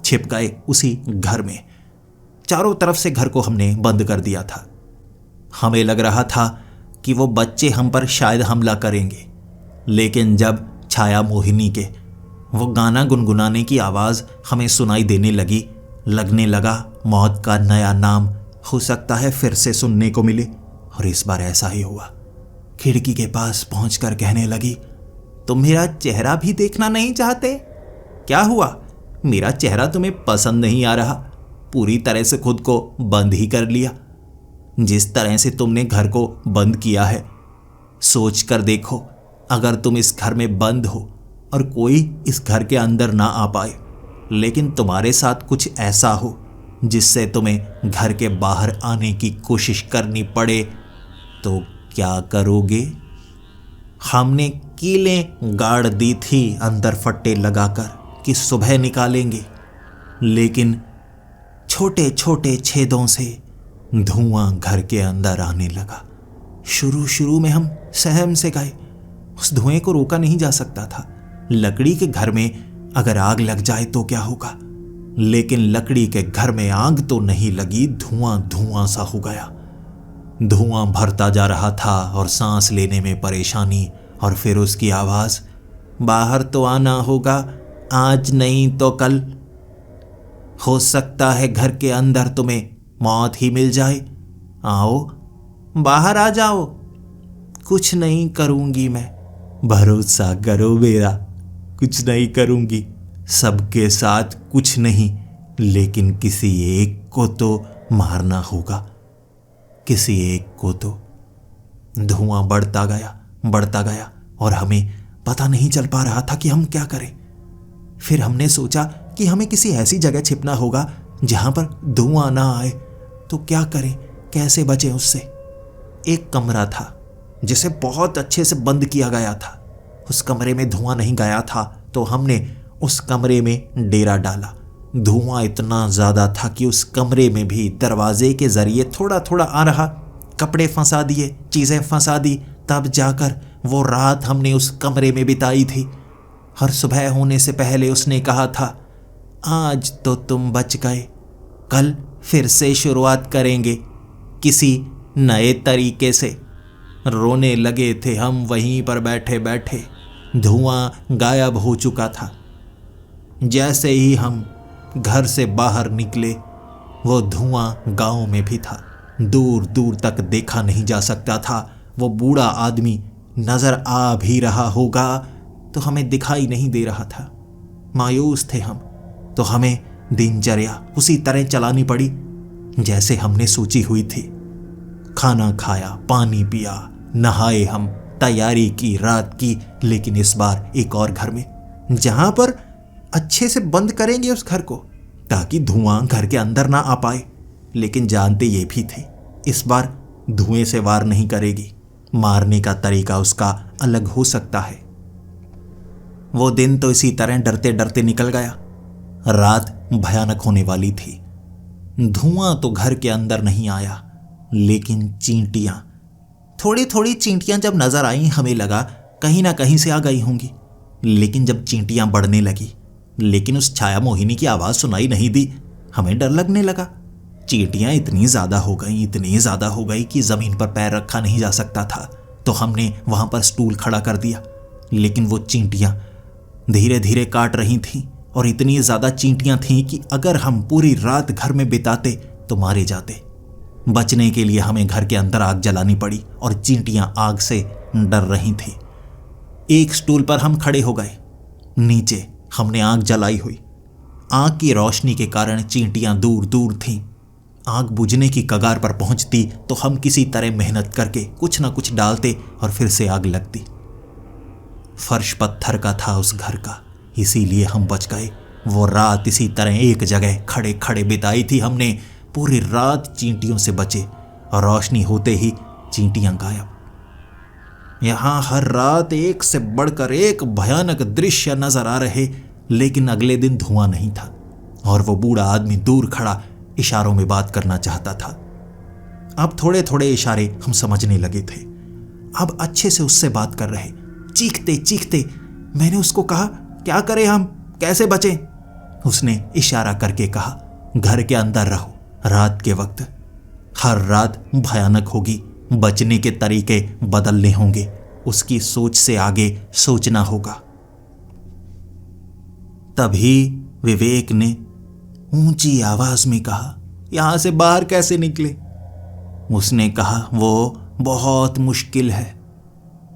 छिप गए उसी घर में। चारों तरफ से घर को हमने बंद कर दिया था। हमें लग रहा था कि वो बच्चे हम पर शायद हमला करेंगे, लेकिन जब छाया मोहिनी के वो गाना गुनगुनाने की आवाज़ हमें सुनाई देने लगी, लगने लगा मौत का नया नाम हो सकता है फिर से सुनने को मिले। और इस बार ऐसा ही हुआ। खिड़की के पास पहुंचकर कहने लगी, तुम मेरा चेहरा भी देखना नहीं चाहते? क्या हुआ, मेरा चेहरा तुम्हें पसंद नहीं आ रहा? पूरी तरह से खुद को बंद ही कर लिया, जिस तरह से तुमने घर को बंद किया है। सोच कर देखो, अगर तुम इस घर में बंद हो और कोई इस घर के अंदर ना आ पाए, लेकिन तुम्हारे साथ कुछ ऐसा हो जिससे तुम्हें घर के बाहर आने की कोशिश करनी पड़े, तो क्या करोगे? हमने कीलें गाड़ दी थी अंदर फट्टे लगाकर कि सुबह निकालेंगे, लेकिन छोटे छोटे छेदों से धुआं घर के अंदर आने लगा। शुरू में हम सहम से गए, उस धुएं को रोका नहीं जा सकता था। लकड़ी के घर में अगर आग लग जाए तो क्या होगा, लेकिन लकड़ी के घर में आग तो नहीं लगी, धुआं धुआं सा हो गया। धुआं भरता जा रहा था और सांस लेने में परेशानी। और फिर उसकी आवाज़, बाहर तो आना होगा, आज नहीं तो कल। हो सकता है घर के अंदर तुम्हें मौत ही मिल जाए। आओ, बाहर आ जाओ। कुछ नहीं करूंगी मैं, भरोसा करो मेरा, कुछ नहीं करूंगी। सबके साथ कुछ नहीं, लेकिन किसी एक को तो मारना होगा, किसी एक को तो। धुआं बढ़ता गया और हमें पता नहीं चल पा रहा था कि हम क्या करें। फिर हमने सोचा कि हमें किसी ऐसी जगह छिपना होगा जहां पर धुआं ना आए। तो क्या करें, कैसे बचें उससे? एक कमरा था जिसे बहुत अच्छे से बंद किया गया था। उस कमरे में धुआं नहीं गया था, तो हमने उस कमरे में डेरा डाला। धुआं इतना ज़्यादा था कि उस कमरे में भी दरवाजे के ज़रिए थोड़ा थोड़ा आ रहा। कपड़े फंसा दिए, चीज़ें फंसा दी, तब जाकर वो रात हमने उस कमरे में बिताई थी। हर सुबह होने से पहले उसने कहा था, आज तो तुम बच गए, कल फिर से शुरुआत करेंगे किसी नए तरीके से। रोने लगे थे हम वहीं पर बैठे बैठे। धुआं गायब हो चुका था। जैसे ही हम घर से बाहर निकले वो धुआं गांव में भी था। दूर दूर तक देखा नहीं जा सकता था। वो बूढ़ा आदमी नजर आ भी रहा होगा तो हमें दिखाई नहीं दे रहा था। मायूस थे हम, तो हमें दिनचर्या उसी तरह चलानी पड़ी जैसे हमने सोची हुई थी। खाना खाया, पानी पिया, नहाए, हम तैयारी की रात की, लेकिन इस बार एक और घर में, जहां पर अच्छे से बंद करेंगे उस घर को ताकि धुआं घर के अंदर ना आ पाए। लेकिन जानते ये भी थे इस बार धुएं से वार नहीं करेगी, मारने का तरीका उसका अलग हो सकता है। वो दिन तो इसी तरह डरते डरते निकल गया। रात भयानक होने वाली थी। धुआं तो घर के अंदर नहीं आया, लेकिन चींटियां, थोड़ी थोड़ी चींटियां जब नजर आई हमें लगा कहीं ना कहीं से आ गई होंगी। लेकिन जब चींटियां बढ़ने लगी, लेकिन उस छाया मोहिनी की आवाज सुनाई नहीं दी। हमें डर लगने लगा। चींटियां इतनी ज्यादा हो गई कि जमीन पर पैर रखा नहीं जा सकता था। तो हमने वहां पर स्टूल खड़ा कर दिया। लेकिन वो चींटियां धीरे धीरे काट रही थीं और इतनी ज्यादा चींटियां थीं कि अगर हम पूरी रात घर में बिताते तो मारे जाते। बचने के लिए हमें घर के अंदर आग जलानी पड़ी और चींटियां आग से डर रही थी। एक स्टूल पर हम खड़े हो गए। नीचे हमने आग जलाई हुई। आग की रोशनी के कारण चींटियां दूर दूर थीं। आग बुझने की कगार पर पहुंचती तो हम किसी तरह मेहनत करके कुछ ना कुछ डालते और फिर से आग लगती। फर्श पत्थर का था उस घर का, इसीलिए हम बच गए। वो रात इसी तरह एक जगह खड़े खड़े बिताई थी हमने। पूरी रात चींटियों से बचे और रोशनी होते ही चींटियां गायब। यहां हर रात एक से बढ़कर एक भयानक दृश्य नजर आ रहे। लेकिन अगले दिन धुआं नहीं था और वो बूढ़ा आदमी दूर खड़ा इशारों में बात करना चाहता था। अब थोड़े थोड़े इशारे हम समझने लगे थे। अब अच्छे से उससे बात कर रहे, चीखते चीखते। मैंने उसको कहा, क्या करें हम, कैसे बचें? उसने इशारा करके कहा, घर के अंदर रहो, रात के वक्त हर रात भयानक होगी, बचने के तरीके बदलने होंगे, उसकी सोच से आगे सोचना होगा। तभी विवेक ने ऊंची आवाज में कहा, यहां से बाहर कैसे निकले? उसने कहा, वो बहुत मुश्किल है।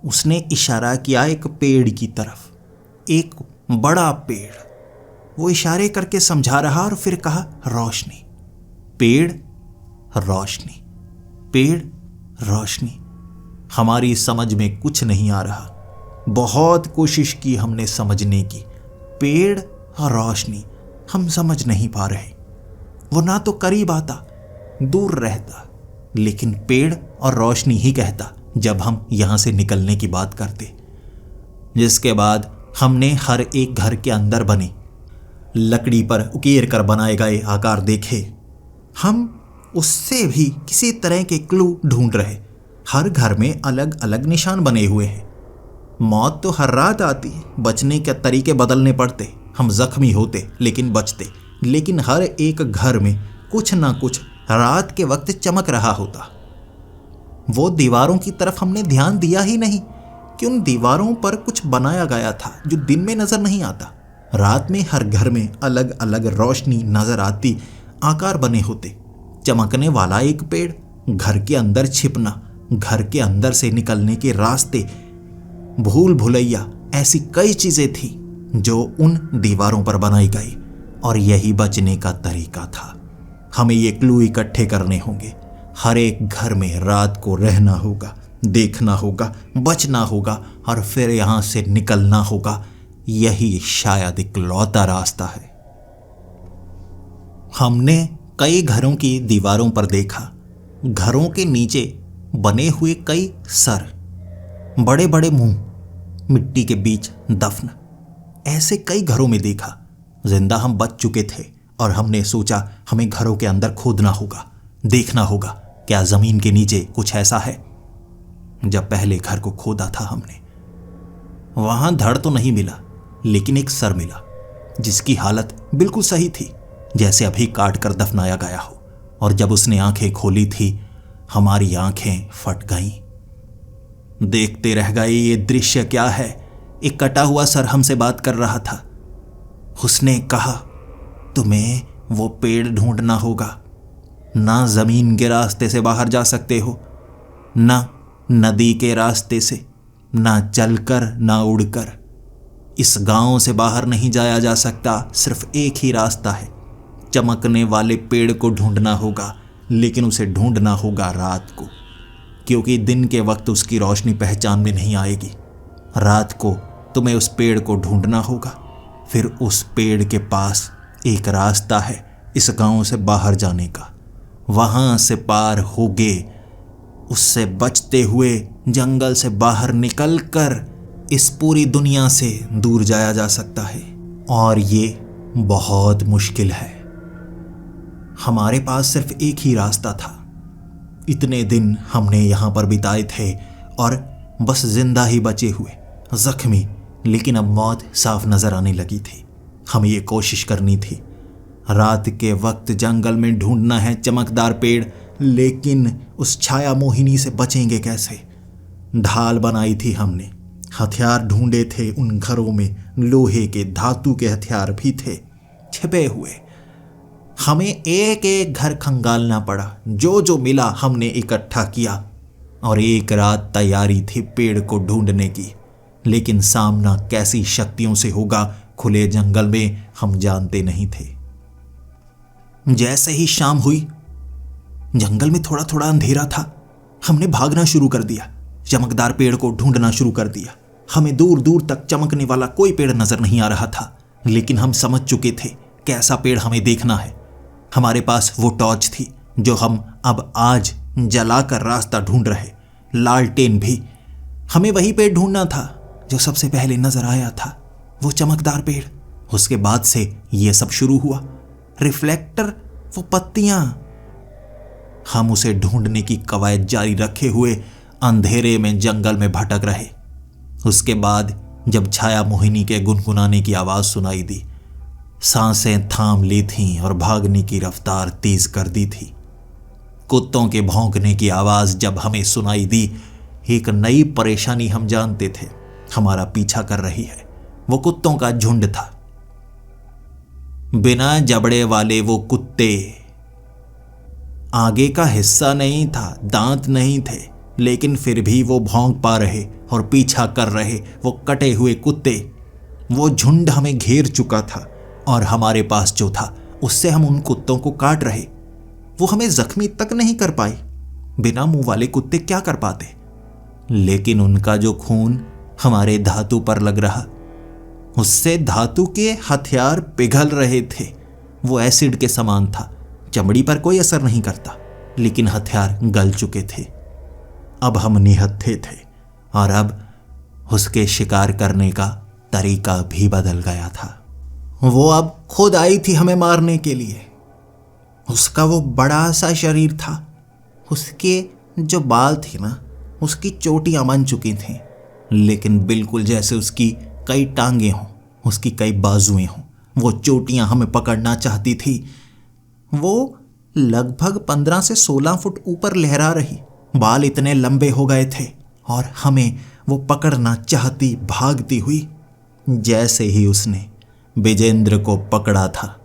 उसने इशारा किया एक पेड़ की तरफ, एक बड़ा पेड़। वो इशारे करके समझा रहा और फिर कहा, रोशनी, पेड़, रोशनी, पेड़, रोशनी। हमारी समझ में कुछ नहीं आ रहा। बहुत कोशिश की हमने समझने की। पेड़ और रोशनी हम समझ नहीं पा रहे। वो ना तो करीब आता, दूर रहता, लेकिन पेड़ और रोशनी ही कहता जब हम यहां से निकलने की बात करते। जिसके बाद हमने हर एक घर के अंदर बने लकड़ी पर उकेर कर बनाए गए आकार देखे। हम उससे भी किसी तरह के क्लू ढूंढ रहे। हर घर में अलग अलग निशान बने हुए हैं। मौत तो हर रात आती, बचने के तरीके बदलने पड़ते। हम जख्मी होते लेकिन बचते। लेकिन हर एक घर में कुछ ना कुछ रात के वक्त चमक रहा होता। वो दीवारों की तरफ हमने ध्यान दिया ही नहीं कि उन दीवारों पर कुछ बनाया गया था जो दिन में नजर नहीं आता। रात में हर घर में अलग अलग रोशनी नजर आती, आकार बने होते। चमकने वाला एक पेड़, घर के अंदर छिपना, घर के अंदर से निकलने के रास्ते, भूल भुलैया, ऐसी कई चीजें थी जो उन दीवारों पर बनाई गई। और यही बचने का तरीका था। हमें ये क्लू इकट्ठे करने होंगे। हर एक घर में रात को रहना होगा, देखना होगा, बचना होगा और फिर यहां से निकलना होगा। यही शायद इकलौता रास्ता है। हमने कई घरों की दीवारों पर देखा। घरों के नीचे बने हुए कई सर, बड़े बड़े मुंह, मिट्टी के बीच दफन, ऐसे कई घरों में देखा। जिंदा हम बच चुके थे और हमने सोचा हमें घरों के अंदर खोदना होगा, देखना होगा क्या जमीन के नीचे कुछ ऐसा है। जब पहले घर को खोदा था हमने, वहां धड़ तो नहीं मिला, लेकिन एक सर मिला जिसकी हालत बिल्कुल सही थी, जैसे अभी काट कर दफनाया गया हो। और जब उसने आंखें खोली थी, हमारी आंखें फट गईं। देखते रह गए, ये दृश्य क्या है। एक कटा हुआ सर हमसे बात कर रहा था। उसने कहा, तुम्हें वो पेड़ ढूंढना होगा। ना जमीन के रास्ते से बाहर जा सकते हो, ना नदी के रास्ते से, ना चलकर ना उड़कर। इस गांव से बाहर नहीं जाया जा सकता। सिर्फ एक ही रास्ता है, चमकने वाले पेड़ को ढूंढना होगा, लेकिन उसे ढूंढना होगा रात को, क्योंकि दिन के वक्त उसकी रोशनी पहचान में नहीं आएगी। रात को तुम्हें उस पेड़ को ढूंढना होगा। फिर उस पेड़ के पास एक रास्ता है इस गांव से बाहर जाने का। वहां से पार होगे, उससे बचते हुए जंगल से बाहर निकलकर इस पूरी दुनिया से दूर जाया जा सकता है। और ये बहुत मुश्किल है। हमारे पास सिर्फ एक ही रास्ता था। इतने दिन हमने यहां पर बिताए थे और बस जिंदा ही बचे हुए, जख्मी, लेकिन अब मौत साफ नजर आने लगी थी। हमें ये कोशिश करनी थी। रात के वक्त जंगल में ढूंढना है चमकदार पेड़, लेकिन उस छाया मोहिनी से बचेंगे कैसे? ढाल बनाई थी हमने, हथियार ढूंढे थे उन घरों में, लोहे के, धातु के हथियार भी थे छिपे हुए। हमें एक एक घर खंगालना पड़ा। जो जो मिला हमने इकट्ठा किया और एक रात तैयारी थी पेड़ को ढूंढने की। लेकिन सामना कैसी शक्तियों से होगा खुले जंगल में, हम जानते नहीं थे। जैसे ही शाम हुई, जंगल में थोड़ा थोड़ा अंधेरा था। हमने भागना शुरू कर दिया, चमकदार पेड़ को ढूंढना शुरू कर दिया। हमें दूर दूर तक चमकने वाला कोई पेड़ नजर नहीं आ रहा था, लेकिन हम समझ चुके थे कैसा पेड़ हमें देखना है। हमारे पास वो टॉर्च थी जो हम अब आज जलाकर रास्ता ढूंढ रहे, लालटेन भी। हमें वही पेड़ ढूंढना था जो सबसे पहले नजर आया था, वो चमकदार पेड़। उसके बाद से ये सब शुरू हुआ। रिफ्लेक्टर, वो पत्तियां। हम उसे ढूंढने की कवायद जारी रखे हुए अंधेरे में जंगल में भटक रहे। उसके बाद जब छाया मोहिनी के गुनगुनाने की आवाज सुनाई दी, सांसें थाम ली थीं और भागने की रफ्तार तेज कर दी थी। कुत्तों के भौंकने की आवाज जब हमें सुनाई दी, एक नई परेशानी हम जानते थे हमारा पीछा कर रही है। वो कुत्तों का झुंड था, बिना जबड़े वाले वो कुत्ते। आगे का हिस्सा नहीं था, दांत नहीं थे, लेकिन फिर भी वो भौंक पा रहे और पीछा कर रहे। वो कटे हुए कुत्ते, वो झुंड हमें घेर चुका था और हमारे पास जो था उससे हम उन कुत्तों को काट रहे। वो हमें जख्मी तक नहीं कर पाए। बिना मुंह वाले कुत्ते क्या कर पाते? लेकिन उनका जो खून हमारे धातु पर लग रहा, उससे धातु के हथियार पिघल रहे थे। वो एसिड के समान था, चमड़ी पर कोई असर नहीं करता, लेकिन हथियार गल चुके थे। अब हम निहत्थे थे और अब उसके शिकार करने का तरीका भी बदल गया था। वो अब खुद आई थी हमें मारने के लिए। उसका वो बड़ा सा शरीर था, उसके जो बाल थे ना, उसकी चोटियां बन चुकी थीं, लेकिन बिल्कुल जैसे उसकी कई टांगें हों, उसकी कई बाजुएं हों। वो चोटियां हमें पकड़ना चाहती थी। वो लगभग 15 से 16 फुट ऊपर लहरा रही, बाल इतने लंबे हो गए थे और हमें वो पकड़ना चाहती, भागती हुई। जैसे ही उसने विजेंद्र को पकड़ा था,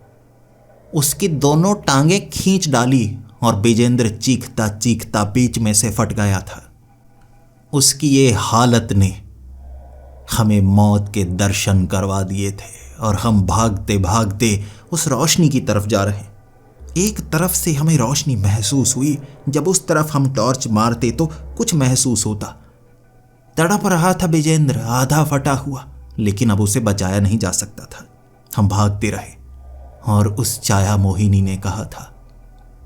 उसकी दोनों टांगें खींच डाली और विजेंद्र चीखता चीखता बीच में से फट गया था। उसकी ये हालत ने हमें मौत के दर्शन करवा दिए थे और हम भागते भागते उस रोशनी की तरफ जा रहे। एक तरफ से हमें रोशनी महसूस हुई, जब उस तरफ हम टॉर्च मारते तो कुछ महसूस होता। तड़प रहा था विजेंद्र, आधा फटा हुआ, लेकिन अब उसे बचाया नहीं जा सकता था। हम भागते रहे और उस छाया मोहिनी ने कहा था,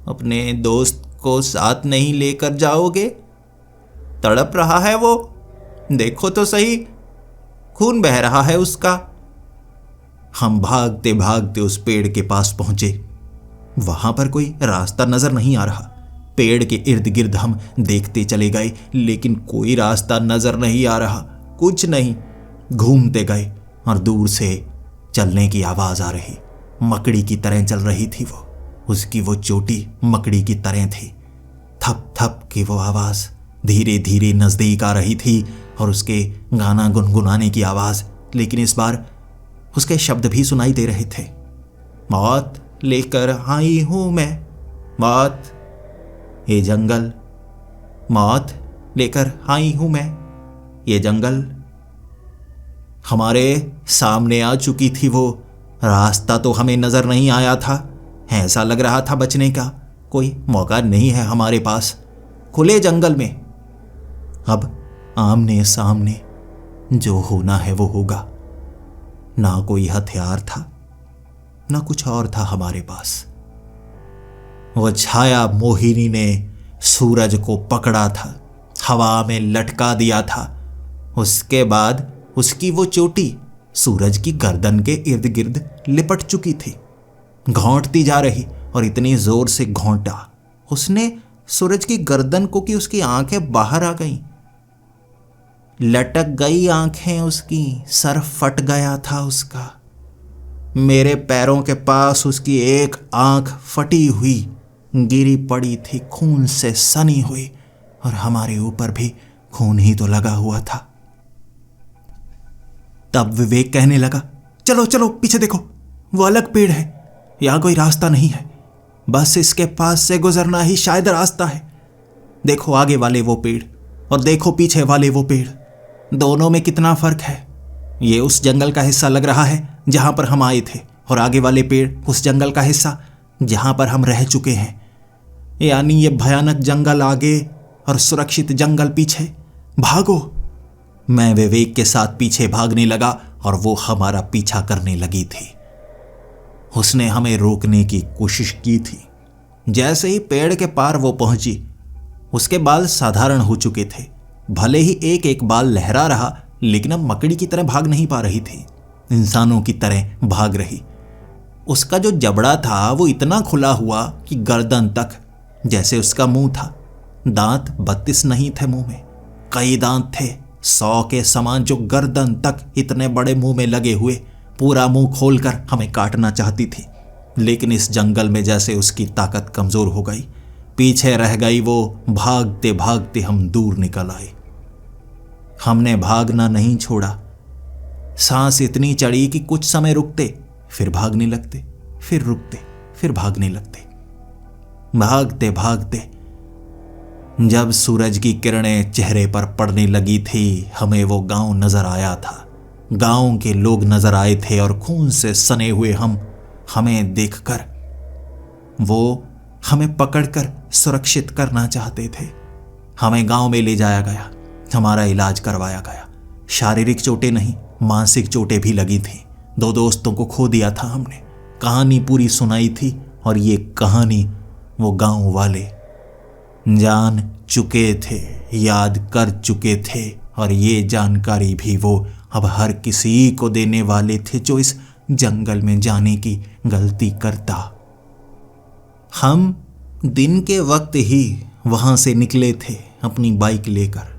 अपने दोस्त को साथ नहीं लेकर जाओगे? तड़प रहा है वो, देखो तो सही, खून बह रहा है उसका। हम भागते भागते उस पेड़ के पास पहुंचे। वहां पर कोई रास्ता नजर नहीं आ रहा। पेड़ के इर्द गिर्द हम देखते चले गए, लेकिन कोई रास्ता नजर नहीं आ रहा, कुछ नहीं। घूमते गए और दूर से चलने की आवाज आ रही। मकड़ी की तरह चल रही थी वो, उसकी वो चोटी मकड़ी की तरह थी। थप थप की वो आवाज धीरे धीरे नजदीक आ रही थी और उसके गाना गुनगुनाने की आवाज, लेकिन इस बार उसके शब्द भी सुनाई दे रहे थे। मौत लेकर आई हूं मैं, मौत, ये जंगल, मौत लेकर आई हूं मैं, ये जंगल। हमारे सामने आ चुकी थी वो। रास्ता तो हमें नजर नहीं आया था। ऐसा लग रहा था बचने का कोई मौका नहीं है हमारे पास। खुले जंगल में अब आमने सामने जो होना है वो होगा। ना कोई हथियार था, ना कुछ और था हमारे पास। वो छाया मोहिनी ने सूरज को पकड़ा था, हवा में लटका दिया था। उसके बाद उसकी वो चोटी सूरज की गर्दन के इर्द गिर्द लिपट चुकी थी, घोंटती जा रही, और इतनी जोर से घोंटा उसने सूरज की गर्दन को कि उसकी आंखें बाहर आ गईं। लटक गई आंखें उसकी, सर फट गया था उसका। मेरे पैरों के पास उसकी एक आंख फटी हुई गिरी पड़ी थी, खून से सनी हुई, और हमारे ऊपर भी खून ही तो लगा हुआ था। तब विवेक कहने लगा, चलो चलो पीछे देखो, वो अलग पेड़ है, यहां कोई रास्ता नहीं है, बस इसके पास से गुजरना ही शायद रास्ता है। देखो आगे वाले वो पेड़ और देखो पीछे वाले वो पेड़, दोनों में कितना फर्क है। ये उस जंगल का हिस्सा लग रहा है जहां पर हम आए थे, और आगे वाले पेड़ उस जंगल का हिस्सा जहां पर हम रह चुके हैं। यानी ये भयानक जंगल आगे और सुरक्षित जंगल पीछे। भागो। मैं विवेक के साथ पीछे भागने लगा और वो हमारा पीछा करने लगी थी। उसने हमें रोकने की कोशिश की थी। जैसे ही पेड़ के पार वो पहुंची, उसके बाल साधारण हो चुके थे। भले ही एक एक बाल लहरा रहा, लेकिन अब मकड़ी की तरह भाग नहीं पा रही थी, इंसानों की तरह भाग रही। उसका जो जबड़ा था वो इतना खुला हुआ कि गर्दन तक, जैसे उसका मुंह था। दांत 32 नहीं थे मुंह में, कई दांत थे 100 के समान, जो गर्दन तक इतने बड़े मुंह में लगे हुए पूरा मुंह खोलकर हमें काटना चाहती थी। लेकिन इस जंगल में जैसे उसकी ताकत कमजोर हो गई, पीछे रह गई वो। भागते भागते हम दूर निकल आए। हमने भागना नहीं छोड़ा। सांस इतनी चढ़ी कि कुछ समय रुकते, फिर भागने लगते, फिर रुकते, फिर भागने लगते। भागते भागते जब सूरज की किरणें चेहरे पर पड़ने लगी थी, हमें वो गांव नजर आया था। गांव के लोग नजर आए थे और खून से सने हुए हमें देखकर वो हमें पकड़कर सुरक्षित करना चाहते थे। हमें गांव में ले जाया गया, हमारा इलाज करवाया गया। शारीरिक चोटें नहीं, मानसिक चोटें भी लगी थी। 2 दोस्तों को खो दिया था हमने। कहानी पूरी सुनाई थी, और ये कहानी वो गांव वाले जान चुके थे, याद कर चुके थे, और ये जानकारी भी वो अब हर किसी को देने वाले थे जो इस जंगल में जाने की गलती करता। हम दिन के वक्त ही वहां से निकले थे अपनी बाइक लेकर।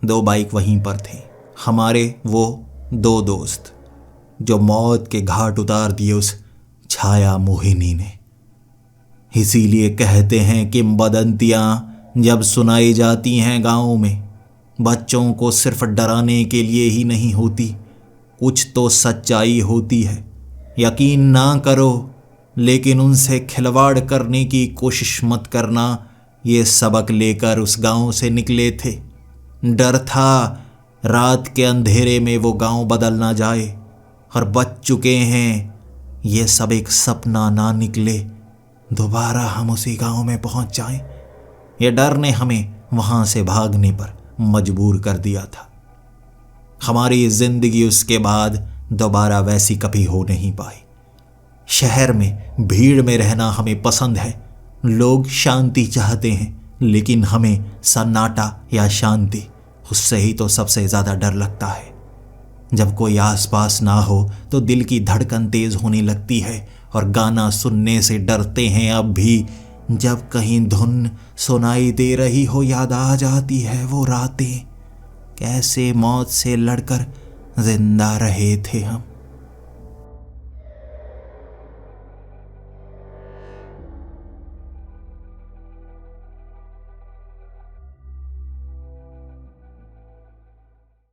2 बाइक वहीं पर थी। हमारे वो 2 दोस्त जो मौत के घाट उतार दिए उस छाया मोहिनी ने। इसीलिए कहते हैं किंवदंतियां जब सुनाई जाती हैं गाँव में, बच्चों को सिर्फ डराने के लिए ही नहीं होती, कुछ तो सच्चाई होती है। यकीन ना करो, लेकिन उनसे खिलवाड़ करने की कोशिश मत करना। ये सबक लेकर उस गांव से निकले थे। डर था रात के अंधेरे में वो गांव बदल ना जाए, और बच चुके हैं। ये सब एक सपना ना निकले, दोबारा हम उसी गांव में पहुंच जाएं। ये डर ने हमें वहां से भागने पर मजबूर कर दिया था। हमारी जिंदगी उसके बाद दोबारा वैसी कभी हो नहीं पाई। शहर में भीड़ में रहना हमें पसंद है। लोग शांति चाहते हैं, लेकिन हमें सन्नाटा या शांति, उससे ही तो सबसे ज्यादा डर लगता है। जब कोई आसपास ना हो तो दिल की धड़कन तेज होने लगती है, और गाना सुनने से डरते हैं अब भी। जब कहीं धुन सुनाई दे रही हो, याद आ जाती है वो रातें, कैसे मौत से लड़कर जिंदा रहे थे हम।